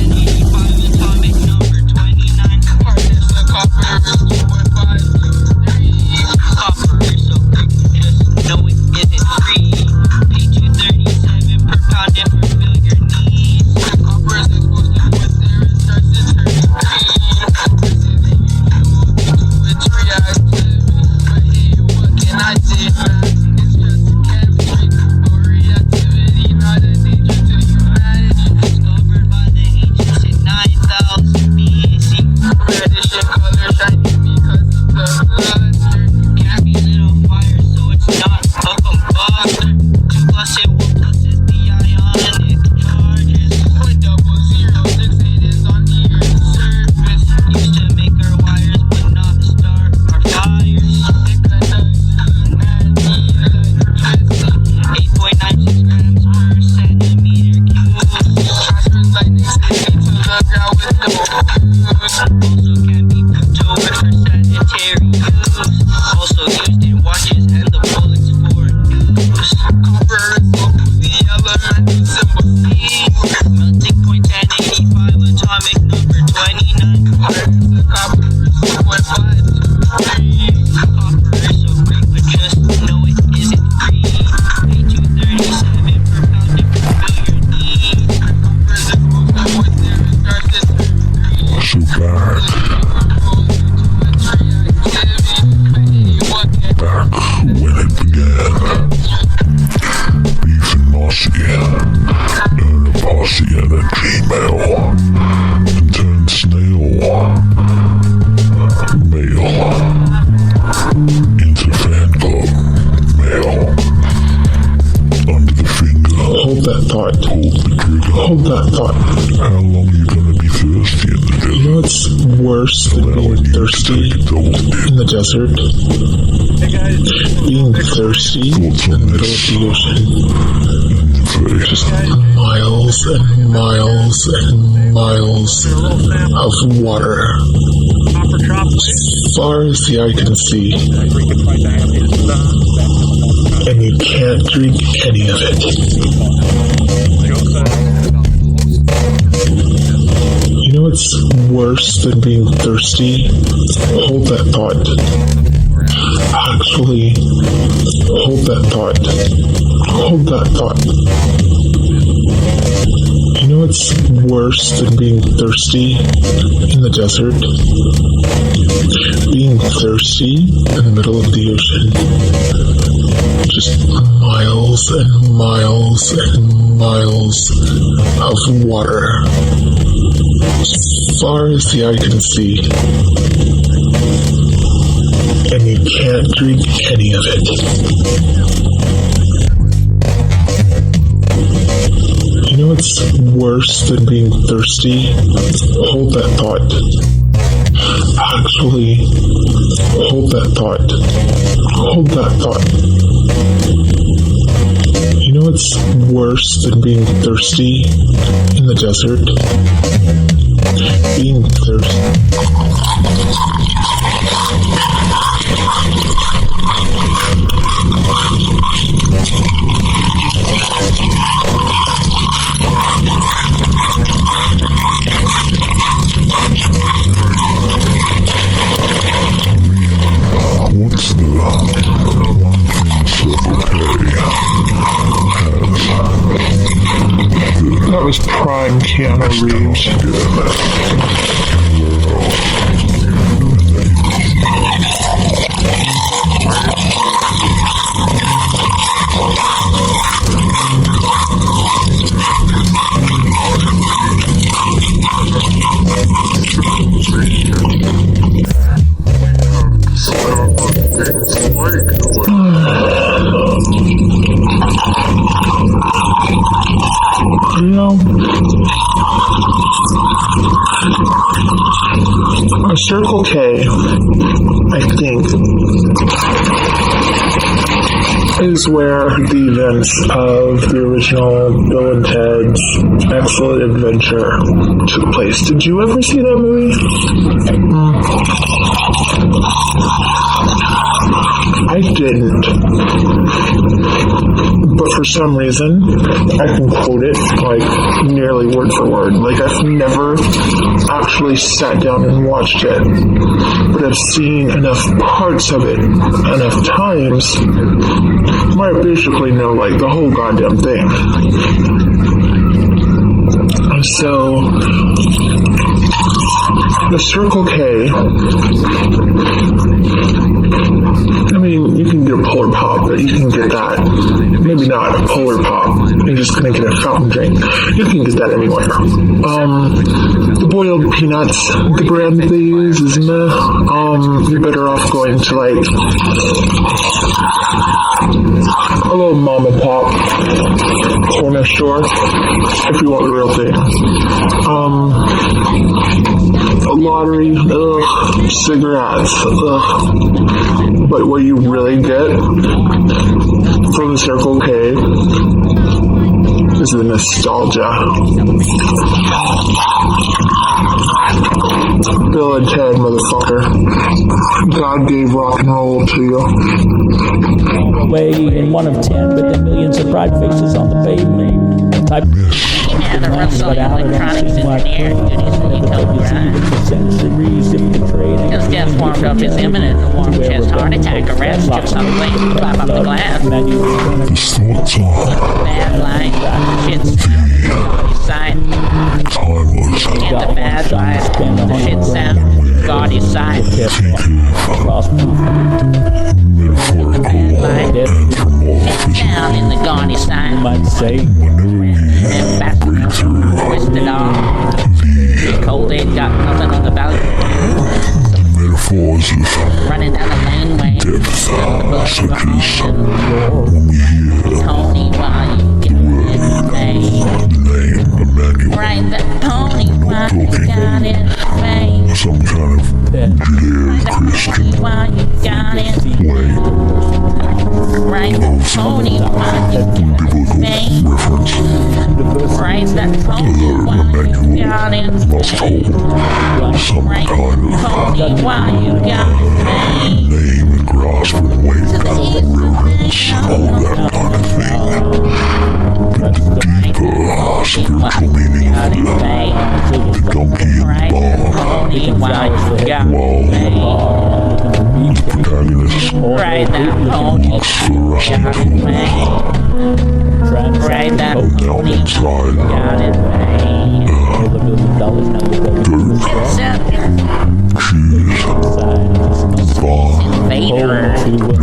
Hold that thought. How long are you gonna be thirsty in the desert? You know what's worse than being thirsty in the desert? Being thirsty in the middle of the ocean. Just miles and miles and miles of water. As far as the eye can see. And you can't drink any of it. You know what's worse than being thirsty? Hold that thought. Actually, hold that thought. Hold that thought. You know what's worse than being thirsty in the desert? Being thirsty in the middle of the ocean. Just miles and miles and miles of water. As far as the eye can see. And you can't drink any of it. You know what's worse than being thirsty? Hold that thought. Actually, hold that thought. Hold that thought. You know what's worse than being thirsty in the desert? Being thirsty. What's the one thing That was prime Keanu Reeves. Well, a Circle K, I think, is where the events of the original Bill and Ted's Excellent Adventure took place. Did you ever see that movie? I didn't. But for some reason, I can quote it like nearly word for word. Like I've never actually sat down and watched it, but I've seen enough parts of it enough times where I basically know like the whole goddamn thing. So the Circle K, I mean, you can get a Polar Pop, but you can get that, maybe not a Polar Pop, you're just going to get a fountain drink. You can get that anywhere. The boiled peanuts, the brand they use is meh. You're better off going to like a little mom and pop corner store if you want the real thing. A lottery, cigarettes, but what you really get from the Circle K is the nostalgia. Bill and Ted, motherfucker. God gave rock and roll to you. Away in 1 of 10 with the millions of bright faces on the pavement. Type and a Russell electronics engineer duties for the garage. His death warmed up his imminent warm chest heart attack arrest just on the way to climb up the glass. Bad line, shit side. Get the bad line, the shit sound, gaudy side. Bad line, down in the gaudy side. You might say, and back twisted off. Cold ain't got nothing on the belly. Metaphors of running down the laneway. Depth, such as when we hear Tony, why you got it made? the name Emmanuel Right, that Tony, why you got it made? some kind of Judeo-Christian Why you got it way right? That Tony, why you got it made? reference, Right, that Tony, why you got it must hold some right? kind of Tony, why you got it made? name and grasp and weight, reverence, all that kind of thing. But the deeper spiritual meaning of the donkey and the Right, bar, Tony, why you got while it made? the protagonist Right, that Tony, looks for us got it made. Right, that down Tony, inside got it made. she's far Vader, not able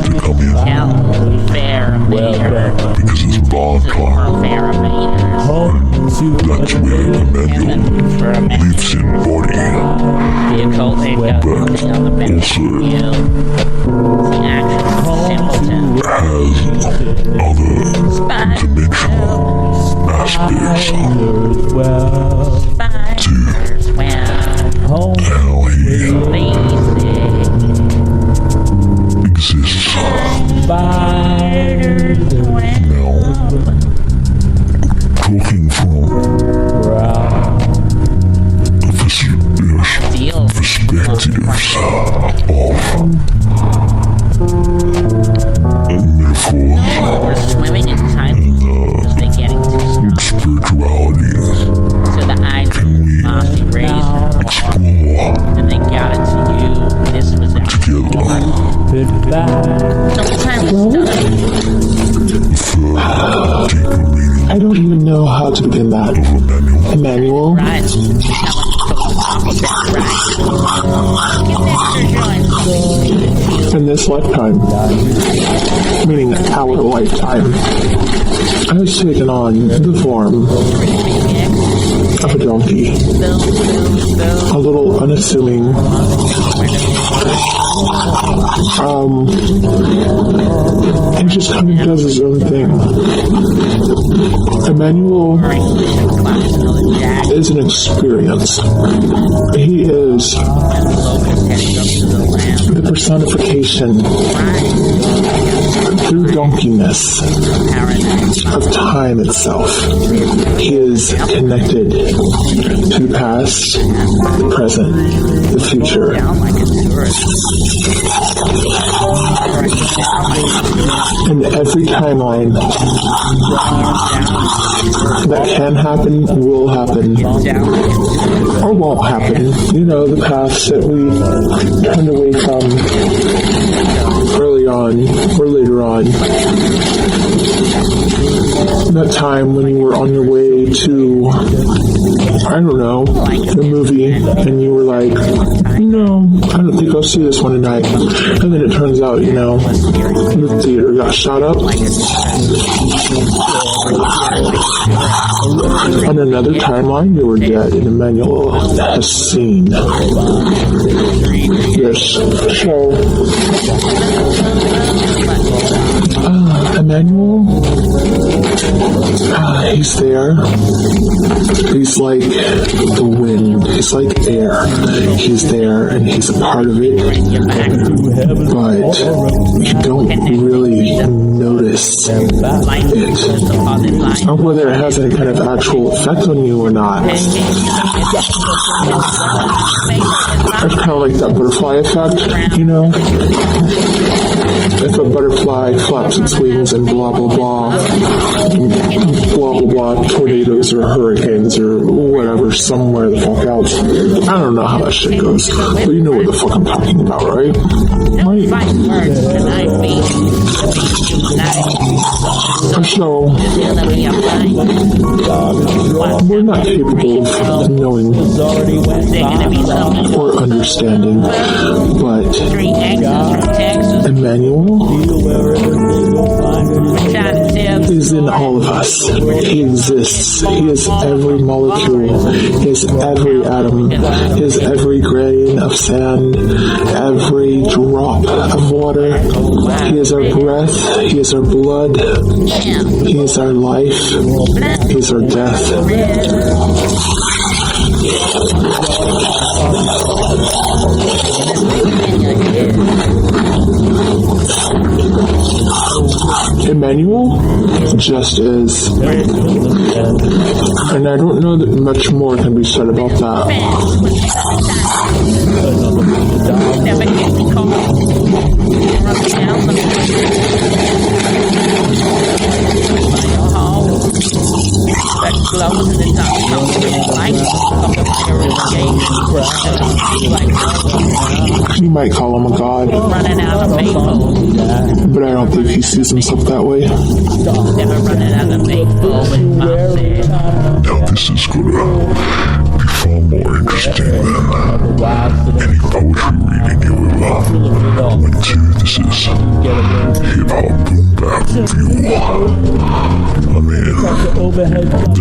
to come in Fair because it's bar time. That's where Emmanuel lives in body, but also has other dimensional aspects to how he exists. Now, talking from perspectives of metaphors we're swimming in time as they getting too strong. spirituality, So the eyes of Mossy raised explore and they got it to you. This was that. together Sometimes deeper meaning I don't even know how to begin that. of Emmanuel. Emmanuel, right. in this lifetime, meaning our lifetime, I has taken on the form of a donkey. A little unassuming. He just kind of does his own thing. Emmanuel is an experience. He is the personification through donkeyness of time itself. He is connected to the past, the present, the future. And every timeline that can happen, will happen, or won't happen. You know, the paths that we turned away from early on or later on. That time when you were on your way to, I don't know, the movie, and you were like, no, I don't think I'll see this one tonight. And then it turns out, you know, the theater got shot up. On another timeline, you were dead, and Emmanuel has seen this show. Emmanuel, he's there. He's like the wind. He's like air. He's there, and he's a part of it. But you don't really notice it. Or whether it has any kind of actual effect on you or not. It's kind of like that butterfly effect, you know? If a butterfly flaps its wings and blah, blah, blah, blah, blah, blah, tornadoes or hurricanes or whatever, somewhere the fuck else. I don't know how that shit goes, but you know what the fuck I'm talking about, right? So, we're not capable of knowing or understanding, but Emmanuel is in all of us. He exists. He is every molecule. He is every atom. He is every grain of sand, every drop of water. He is our breath. He is our blood. He is our life. He is our death. Emmanuel just is. And I don't know that much more can be said about that. You might call him a god, but I don't think he sees himself that way. Now this is gonna be far more interesting than any poetry reading you ever went to. This is hip-hop boom bap review. I mean, the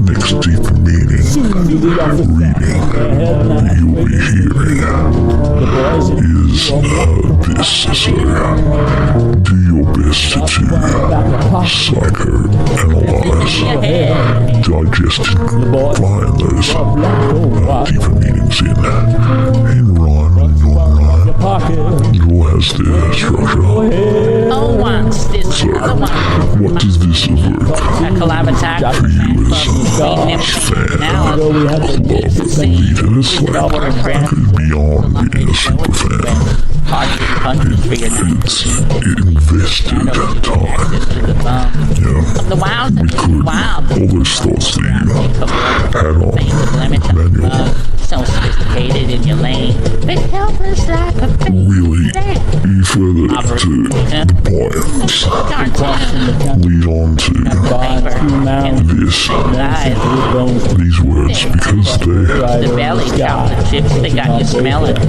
next deep meaning reading that you'll be hearing is this. So do your best to psychoanalyze, digest, and find those deeper meanings in rhyme and non-rhyme. It all has their structure. So, what does this evoke for you as a fan of leaders? Like, beyond being a super fan, it invested time. Yeah, we could, all those thoughts that you had on Emmanuel, so sophisticated in your lane, but helpless like a really further to the point, lead on to this, these words, because they, The belly chocolate chips, they got you smelling. in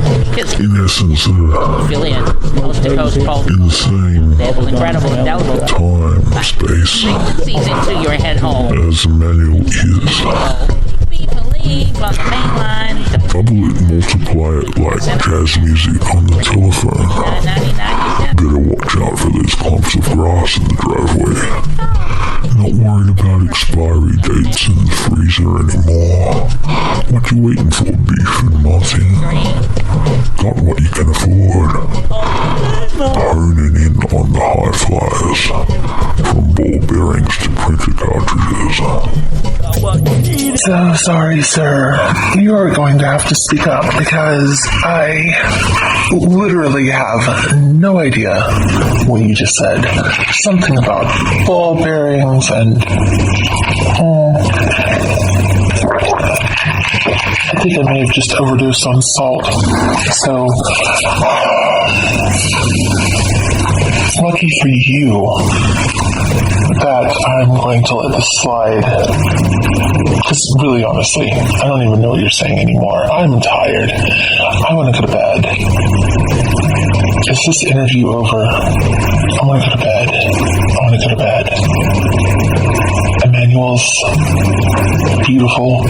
essence, Affiliate, coast to coast pulp. in the same Incredible, indelible. time, space, Sees into your head hole. as the manual is. Beef on the main line. Double it, multiply it like jazz music on the telephone. Better watch out for those clumps of grass in the driveway. Not worried about expiry dates in the freezer anymore. What you waiting for, Beef and Martin? Got what you can afford. Honing in on the high flyers. From ball bearings to printer cartridges. So sorry, sir. You are going to have to speak up because I literally have no idea what you just said. Something about ball bearings and... I think I may have just overdosed on salt. So... lucky for you that I'm going to let this slide. Because really, honestly, I don't even know what you're saying anymore. I'm tired. I want to go to bed. Is this interview over? I want to go to bed. I want to go to bed. Emmanuel's beautiful.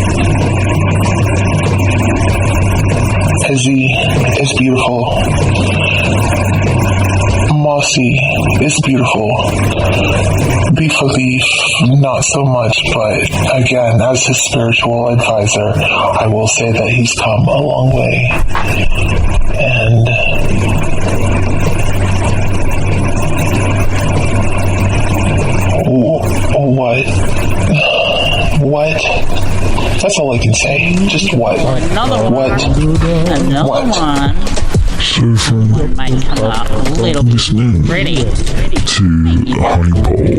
Izzy is beautiful. Mossy is beautiful. Beefloggz, not so much, but again, as his spiritual advisor, I will say that he's come a long way. And what? That's all I can say. Just what? Another one. What? Another one. So from Might come up a little listening pretty. to Honey Pole, okay,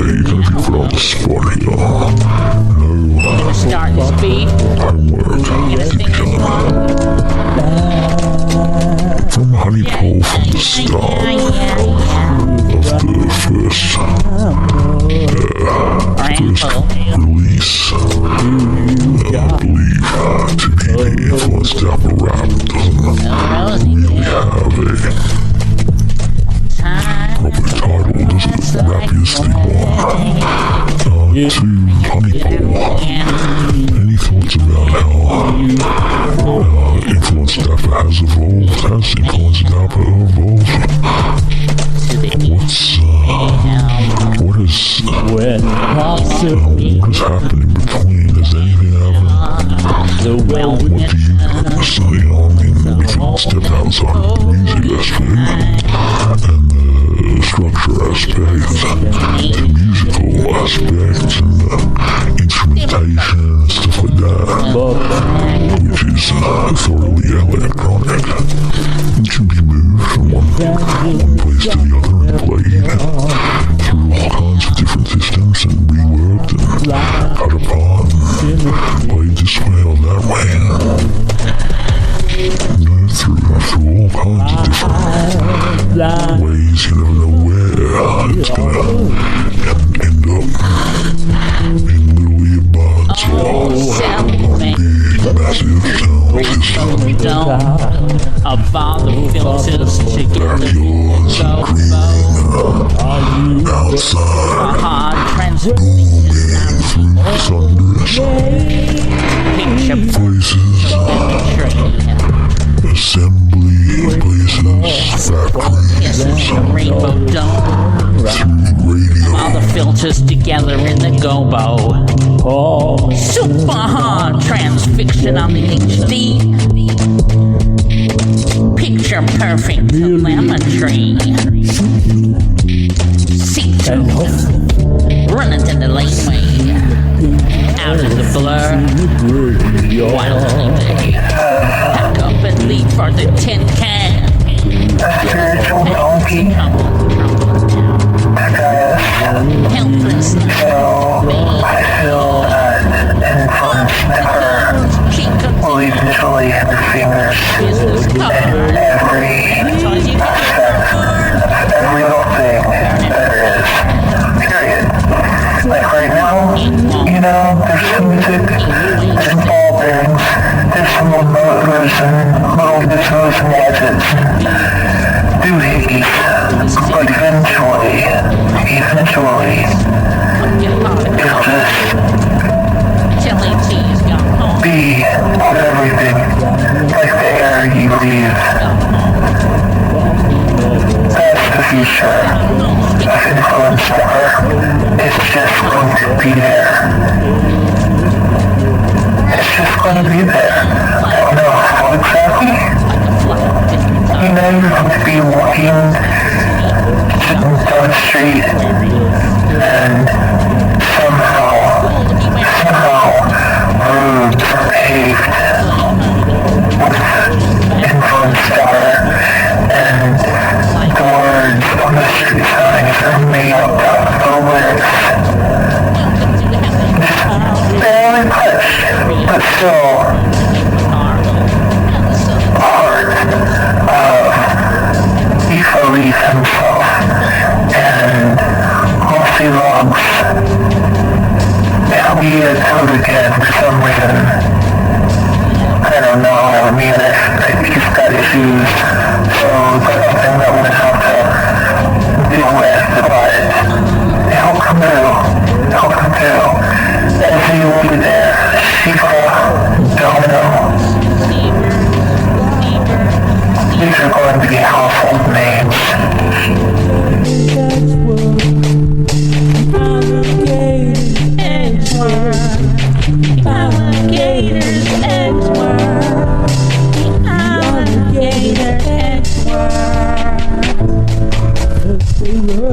you're going to be put on the spot here. No Start this beef. homework. From Honey Pole from the start of the first release, I believe to be the influenced Dapper rap doesn't really have a proper title, does it? Rappiest thing one. To Honey Pole, any thoughts about how influenced Dapper has evolved? Has influenced Dapper evolved? What is happening in between? Is anything happening? What do you say? I mean, we can step outside of the music aspect and the structure aspect, the musical aspect, and the instrumentation and stuff like that, which is thoroughly electronic. It can be moved from one place to the other and played through all kinds of different systems and reworked and cut apart and played this way or that way. Through all kinds of different ways. You never know where it's gonna end up in little earbuds or big massive sound systems. About the filters together. Backyards and green outside, booming through thunderous places, assembly places, factories, Rainbow dome. through radio. All the filters together in the gobo. Super hard transfixion on the HD. Picture perfect telemetry. See-through. Run into the laneway. Out of the blur. While they pack up and leave for the tin can. Helpless. will eventually distinguish every aspect, every little thing there is, period. be there. It's just going to be there. I don't know how exactly. You know, you're going to be walking down the street and somehow roads are paved with influence starter and the words on the street signs are made up of lyrics. Barely pushed, but still part of ALEEF himself and MOSSY LOGZZ. Now he is out again for some reason. I don't know, I mean, he's got issues, so it's something that we're going to have to deal with, but he'll come through, and he will be there. People don't know. These are going to be household names.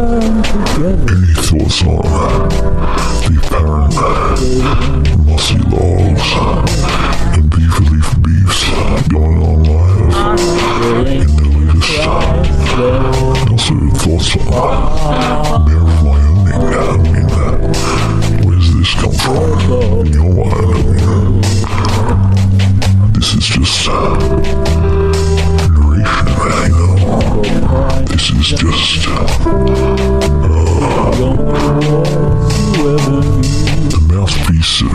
Any thoughts on the apparent MOSSY LOGZZ and ALEEF beefs going on live in the latest? Also, thoughts on Mayor of Wyoming? I mean, where does this come from in your mind? I mean, this is just narration, you know? This is just the mouthpiece of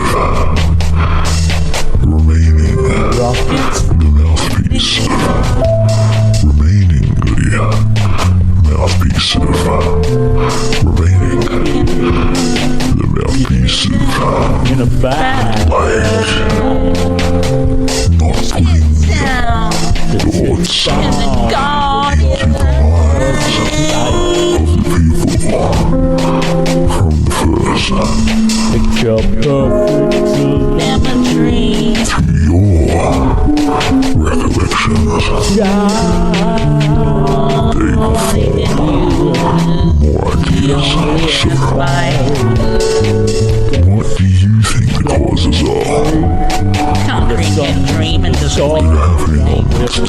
remaining the mouthpiece of remaining the mouthpiece of remaining the mouthpiece of in a bag, not putting thoughts into the lives of the people from the first. picture perfect symmetry to your recollections. They perform more ideas, sir. What do you think the causes are? Concrete and dream and They're happening on that stage.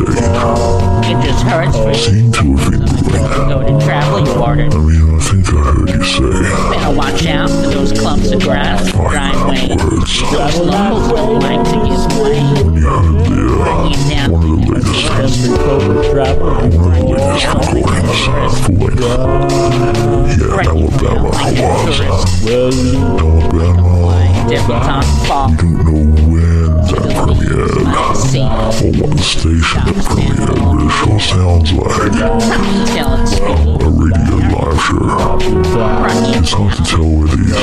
It just hurts for Seem to have been doing. go to travel you ordered. I mean, I think I heard you say. Better watch out for those clumps of grass in the driveway. Those locals don't like to give way. When you heard one of the latest recordings, full-length. Yeah, Alabama was. Alabama. You don't know when that premiered or what station that premiered, but it sure sounds like a radio live show. It's hard to tell where these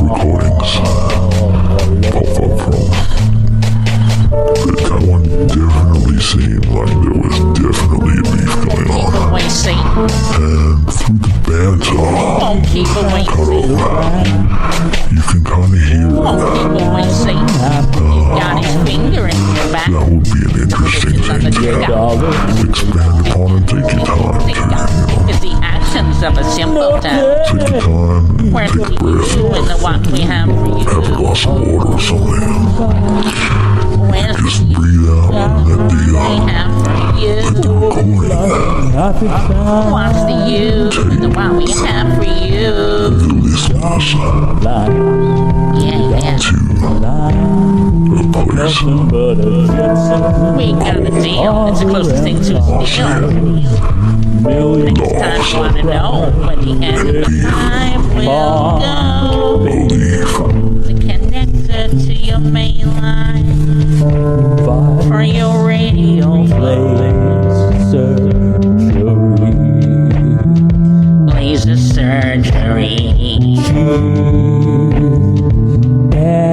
recordings pop up from. But that one definitely seemed like there was definitely a beef going on. And through the banter, you can kind of hear that would be an interesting thing to expand upon and take your time to, It's the actions of a simpleton. take your time, Where's take a the breath, you and the what we have for you? have a glass of water or something. Where's Just breathe out and let we have for you? the recording, What's the you and the what we have for you? the listeners Yeah. to a place. We got a deal. It's the closest thing to a deal. Next time you want to know when the end of time will go. ALEEF. The connector to your main line for your radio laser surgery.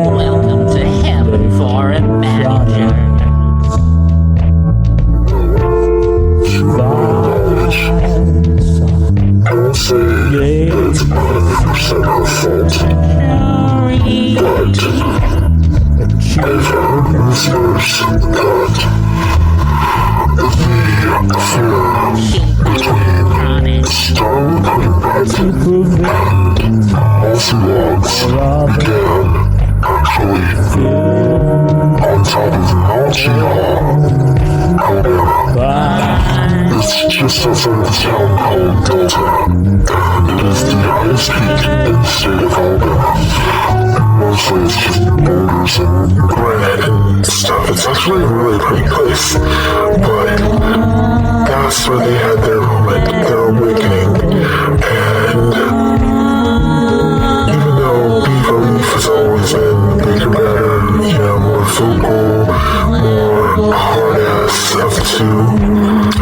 Welcome to heaven for a manager. I will say it's 100% of fault. But I've heard whispers that the affair between STARLA and LOGZZ began actually on top of NYMPHAE. It's just outside of the town called Delta, and it is the highest peak in the state of Alabama. Mostly it's just boulders and granite and stuff. It's actually a really pretty place, but that's where they had their moment, their awakening, and even though ALEEF has always been bigger, better, more vocal, more hard-ass of the two,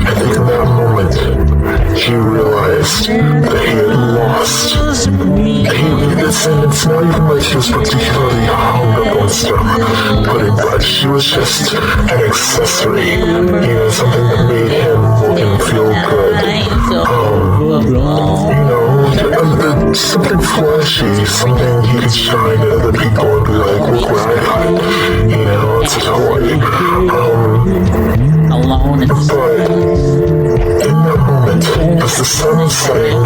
I think in that moment, he realized that he had lost. It's not even like he was particularly hung up on STARLA, but she was just an accessory, something that made him look and feel good. Something flashy, something he could shine at other people and be like, look what I got, it's a toy. But in that moment, as the sun was setting,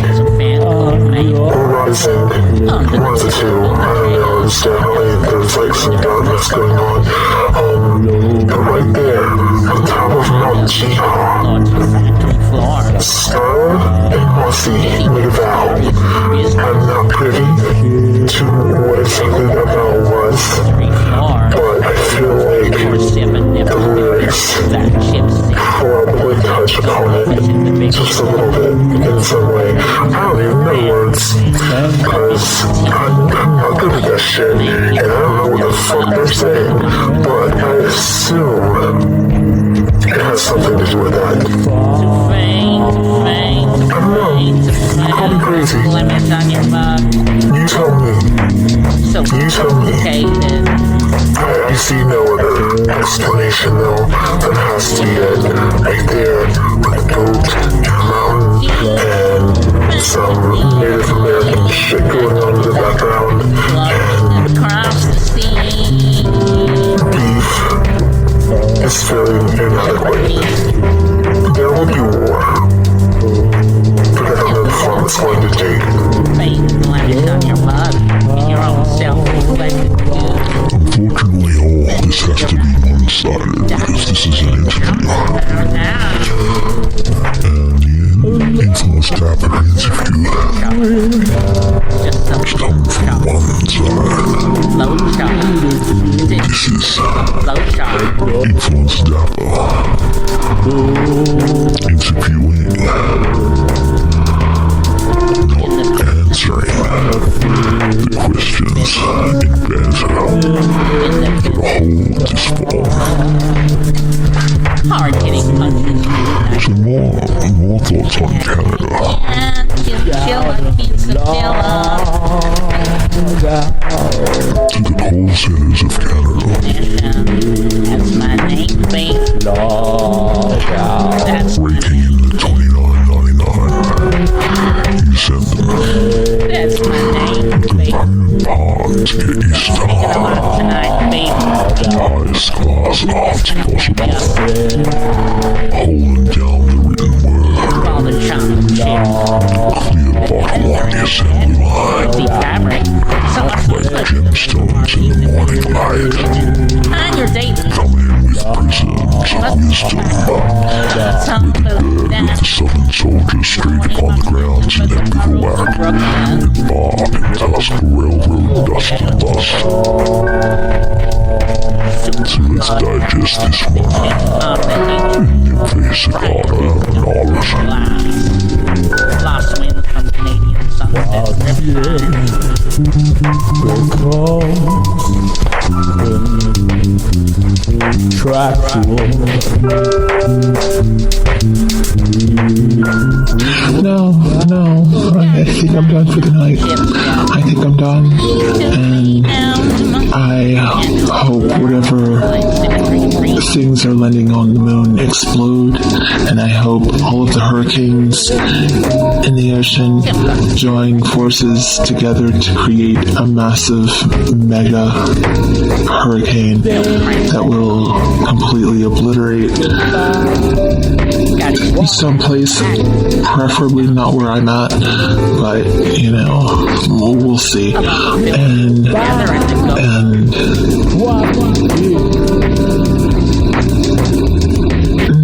or rising, one of the two, I don't know, it was definitely, there was like some darkness going on, but right there, on top of NYMPHAE, STARLA and MOSSY made a vow. I'm not privy to what exactly that vow was, but I feel like the lyrics probably touch upon it just a little bit in some way. I don't even know words, because I'm not good at that shit, and I don't know what the fuck they're saying, but I assume it has something to do with that. I don't know. Call me crazy. You tell me. You tell me. I see no other explanation though. That has to be it. Right there, with a goat and a mountain and some Native American shit going on in the background and beef is very inadequate. There will be war. But I don't know the form it's going to take. Unfortunately, all this has to be one-sided because this is an interview. And the influence DAPPER interview is coming from one side. This is influence DAPPER interviewing, not answering the questions in banter that hold this fall. Hard-hitting punches. So more thoughts on Canada. To the call centers of Canada. That's my name, beefloggz. Raking in the $29.99. You send them. That's my name, component parts get you started. The highest class arts possible. Holding down the written word. Clear bottle on the assembly line. Like gemstones in the morning light. Coming in with prisms of wisdom. With the bird of the southern soldiers straight upon the grounds in their bivouac. And Bob and Tusk railroad dusty bus. So let's digest this one. NYMPHAE Avernales. Last win from Canadian Sunset. No, I think I'm done for the night. I think I'm done, and I hope whatever things are landing on the moon explode, and I hope all of the hurricanes in the ocean join forces together to create a massive mega hurricane that will completely obliterate someplace, preferably not where I'm at, but you know, we'll see. And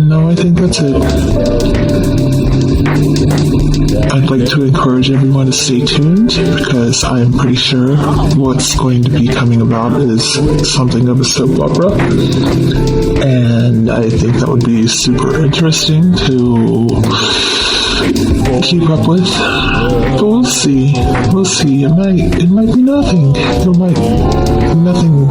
no, I think that's it. I'd like to encourage everyone to stay tuned, because I'm pretty sure what's going to be coming about is something of a soap opera, and I think that would be super interesting to keep up with. But we'll see. We'll see. It might be nothing. Nothing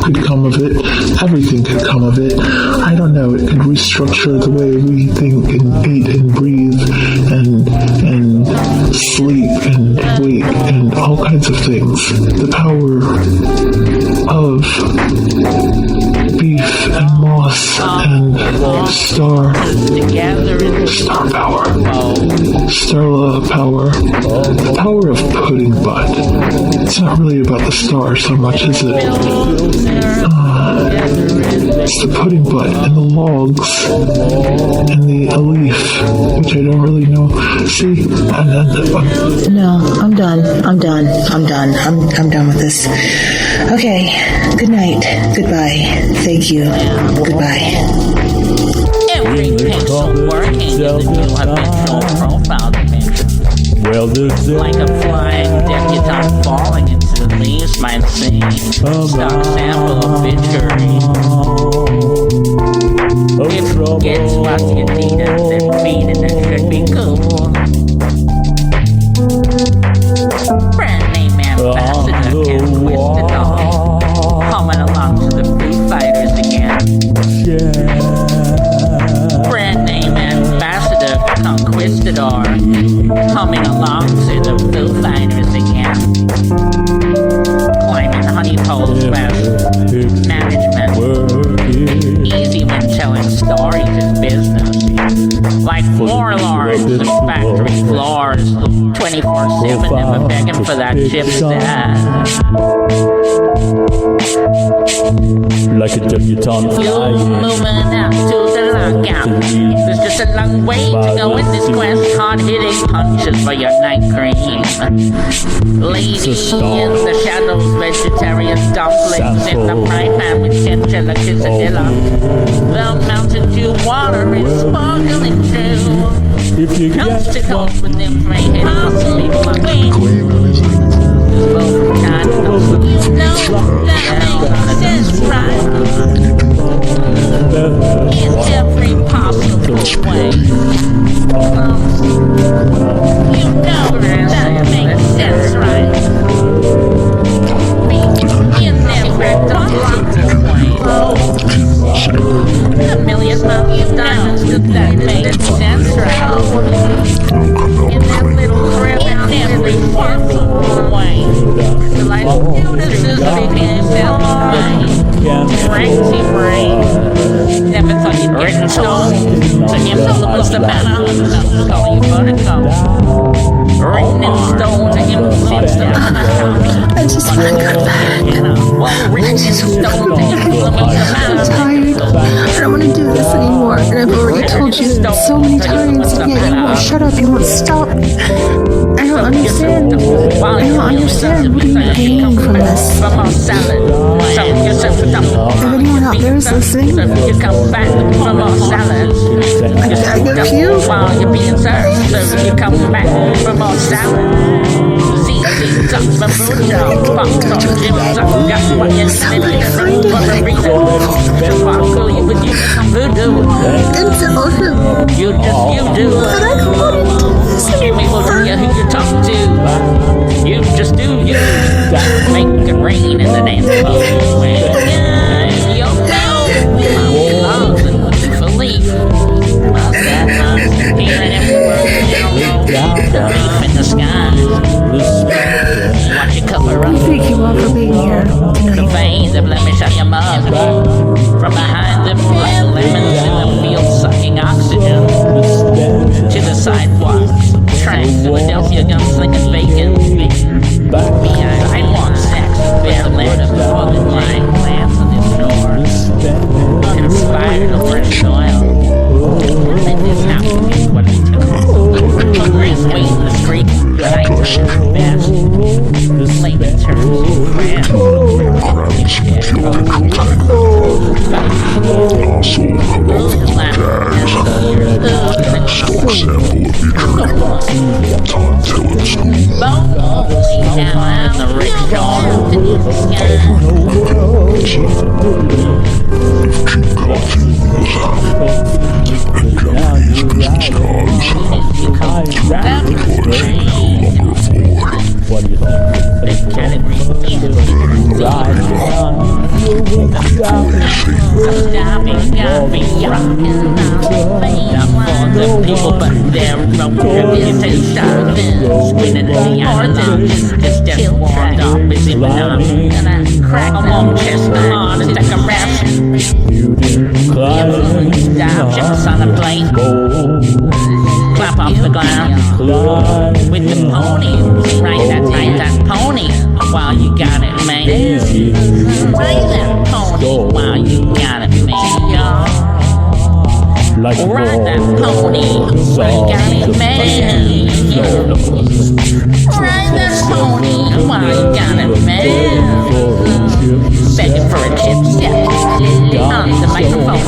could come of it. Everything could come of it. I don't know. It could restructure the way we think and eat and breathe and sleep and wake and all kinds of things. The power of beef and moss and star power, STARLA power, the power of pudding butt. It's not really about the star so much, is it? It's the pudding butt and the LOGZZ and the ALEEF, which I don't really know. See, No, I'm done. I'm done with this. Okay, good night. Goodbye. Thank you. Goodbye. Every pixel working in the new habitual profile dimension. Like a flying debutante falling into the leaves might see. Stock sample obituary. If it gets what you need and then feeding it should be cool. Brand name ambassador can twist it all. Humming along to the Foo Fighters again. Brand name ambassador conquistador. Humming along to the Foo Fighters again. Climbing honey poles west. Management. Easy when telling stories is business. Like warlords and factory floors. 24/7 never begging for that chip's ass. Like a debutante flying. Moving out to the lockout. There's just a long way to go in this quest. Hard-hitting punches for your night cream. Lady in the shadows, vegetarian dumplings in the frying pan with chinchilla quesadilla. The Mountain Dew water is sparkling true. Coast to coast with them three-headed possibly flying. You know that makes sense, right? In every possible way. You know that makes sense, right? In every possible way. A million miles of diamonds, that makes sense, right? In that little thrill, in every possible way. Like this is became crazy brain. Never thought you'd get stoned. To him, what's the matter? Call you buttercup. Written in stone to him, what's the matter? I just want to go back. Written in stone to him, what's the matter? I'm tired. I don't want to do this anymore. And I've already told you so many times, and yet you won't shut up. You won't stop. I don't understand. I don't understand. What are you gaining from this? If anyone out there is listening, I get you. While you're being served, so you come back for more salad. See, something from Buddha, box on Jim's up, got what you said, for a reason. Just walk through you with you some voodoo. You just, you do. But I don't want to do this Give me what who you talk to. You just do you. Make it rain in the dance floor. You'll know. Logs and belief. Here and everywhere. Belief in the sky. Watch you cover up. Thank you all for being here. The veins of let me show you mother. From a with your petrol tank. Also cut off the tags. Stock sample of your tree. Time till it's school. If cheap cartoons and Japanese business cards, toys no longer afford. What do you think? People, but their reputation winning the island is just warmed up. It's even up. And I crack a long chest on and take a rap. Down chips on a plate. Clap off the ground with the pony. Ride that pony while you got it, man. Ride that pony while you got it, man, y'all. Ride that pony while you got it, man. Ride that pony while you got it, man. Begging for a chip step on the microphone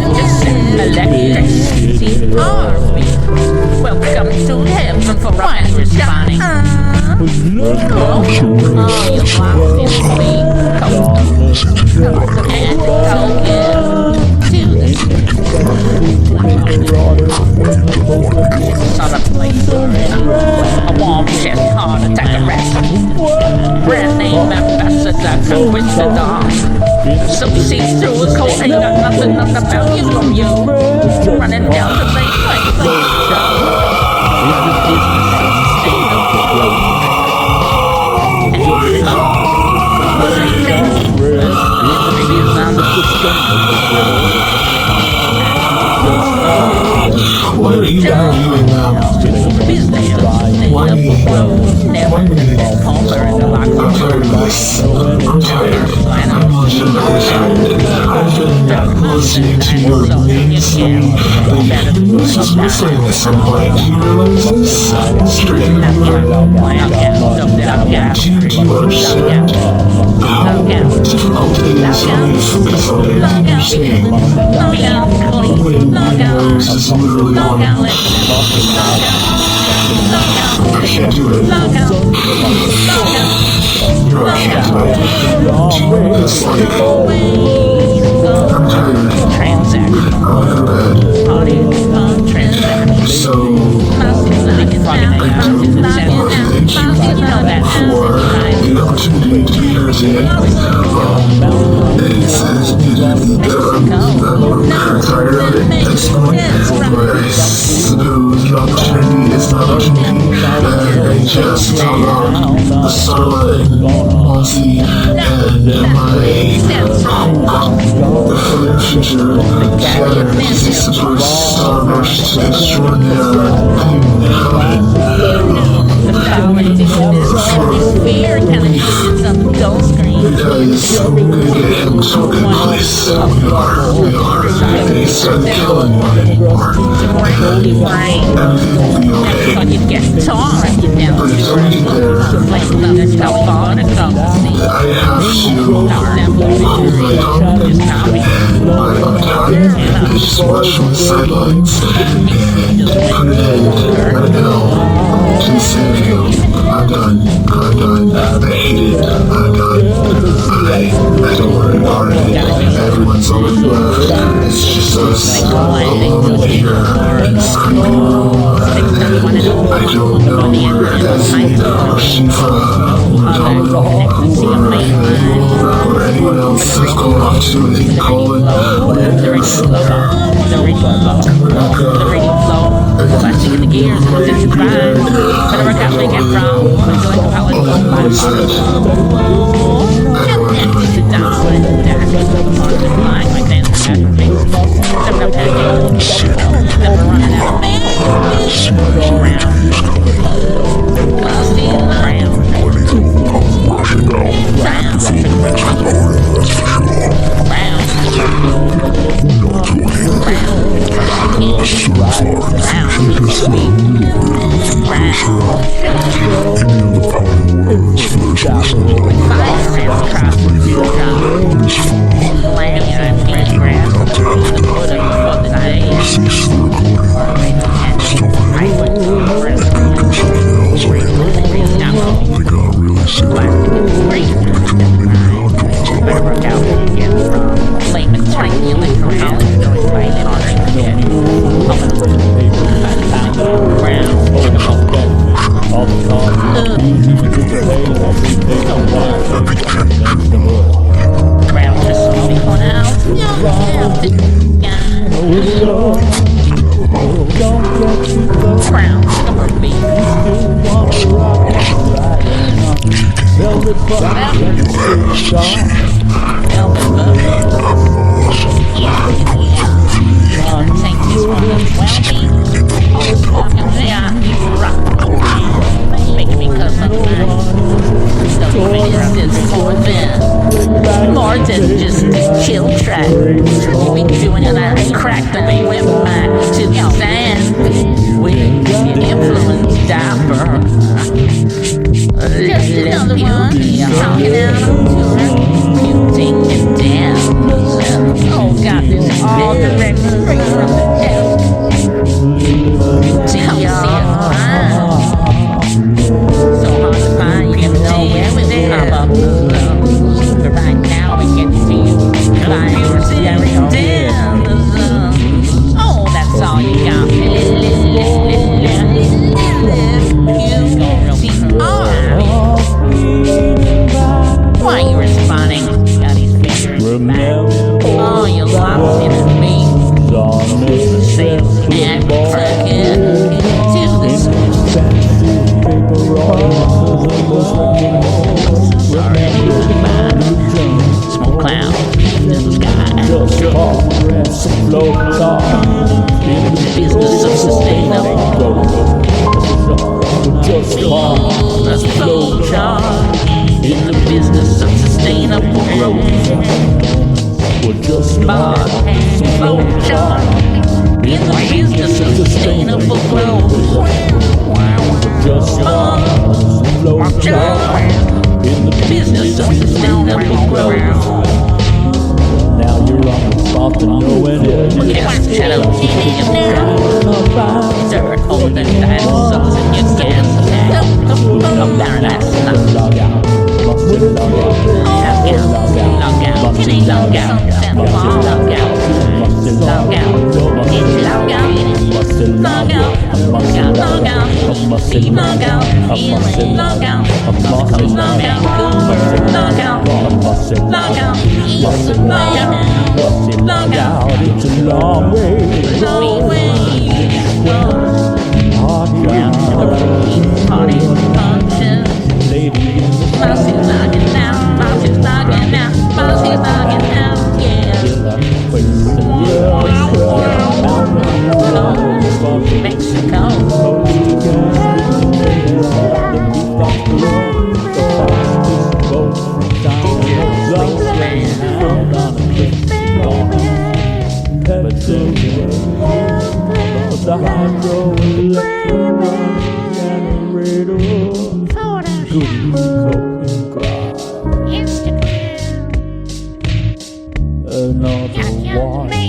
for just electricity. Welcome to heaven for a man responding. You lost in me. And on a place, a warm chest, hard attack a rest. Brand name ambassador, conquistador. So see through a cold, ain't got nothing about you from you. Running down the main way. What are you doing now? Why me? I'm tired of this. I'm tired. I'm watching this. I've been listening to your names. This is whistling at some point. Do you realize this? Straight in the mirror. Do you understand? How difficult it is on you for me to understand. Windows is literally on. I can't do it. No, I can't do it. It's like, I'm tired. I want to go to bed. So, I thank you for the opportunity to be here today. It's I'm tired of it at this point, but I suppose the opportunity is an opportunity. I just talk about the STARLA and MOSSY and my for their future together as a superstar merged to extraordinary thing happen. Because we're going to get him to a good place. We are. They start killing one anymore. Everything will be okay. But if we get there, I have to hold my tongue. I'm tired. I just watch from the sidelines and put it in right now to this interview. I'm done. I hate it. I'm done. I don't want to be part of it. Everyone's always left. It's just us alone here in this creepy room. I don't know where Esme or Shifa or Domino or anyone else is going off to. They can call it. Plastic in the gears, and it's fine. Whatever got me get wrong, I'm going to apologize. Sit down, like that, Any of the power words for this listening, plastic and screen. Better work out where you get from. Layman tiny electrolytes going right in on your head. Brown. All the cars, Brown just smoking on out. Brown, come on, baby. Take this one as well, baby. Yeah, rock. Making me cuss up mine. It's more than just a chill track. We doing it at crack the whip back to the sand. We influence Dapper. Just another one. Talking out on tour. Puting and dance. Oh God, this is all direct straight from the desk. Come see it fine. So hard to find, you can see everything about the love. But right now we can feel virus staring down the sun. Oh, that's all you got. Why are you responding? Got his fingers back. Oh, you lost it in me. Say and fucking to the sorry, smoke cloud in the sky. Business of sustainable. Let's flow chart in the business of sustainable growth. Bob and flow chart in the business of sustainable growth. Bob chart in the business of sustainable growth. Now you're on the spot to know it. Shadow Dirt over the dinosaurs and your gas. Oh, paradise. Log out. Must log out. Log out. Can he log out? Log out. Log out. Did you log out? Log out. Log out. Log out. Be log out. Healing. Log out. Log out. Log out. Log out. Log out. Log out. Log out. It's a long way. Long way. Party functions. Mossy's logging out. Mossy's logging out. Mossy's logging out. Yeah. Mexico. The hydroelectric generators. Another one.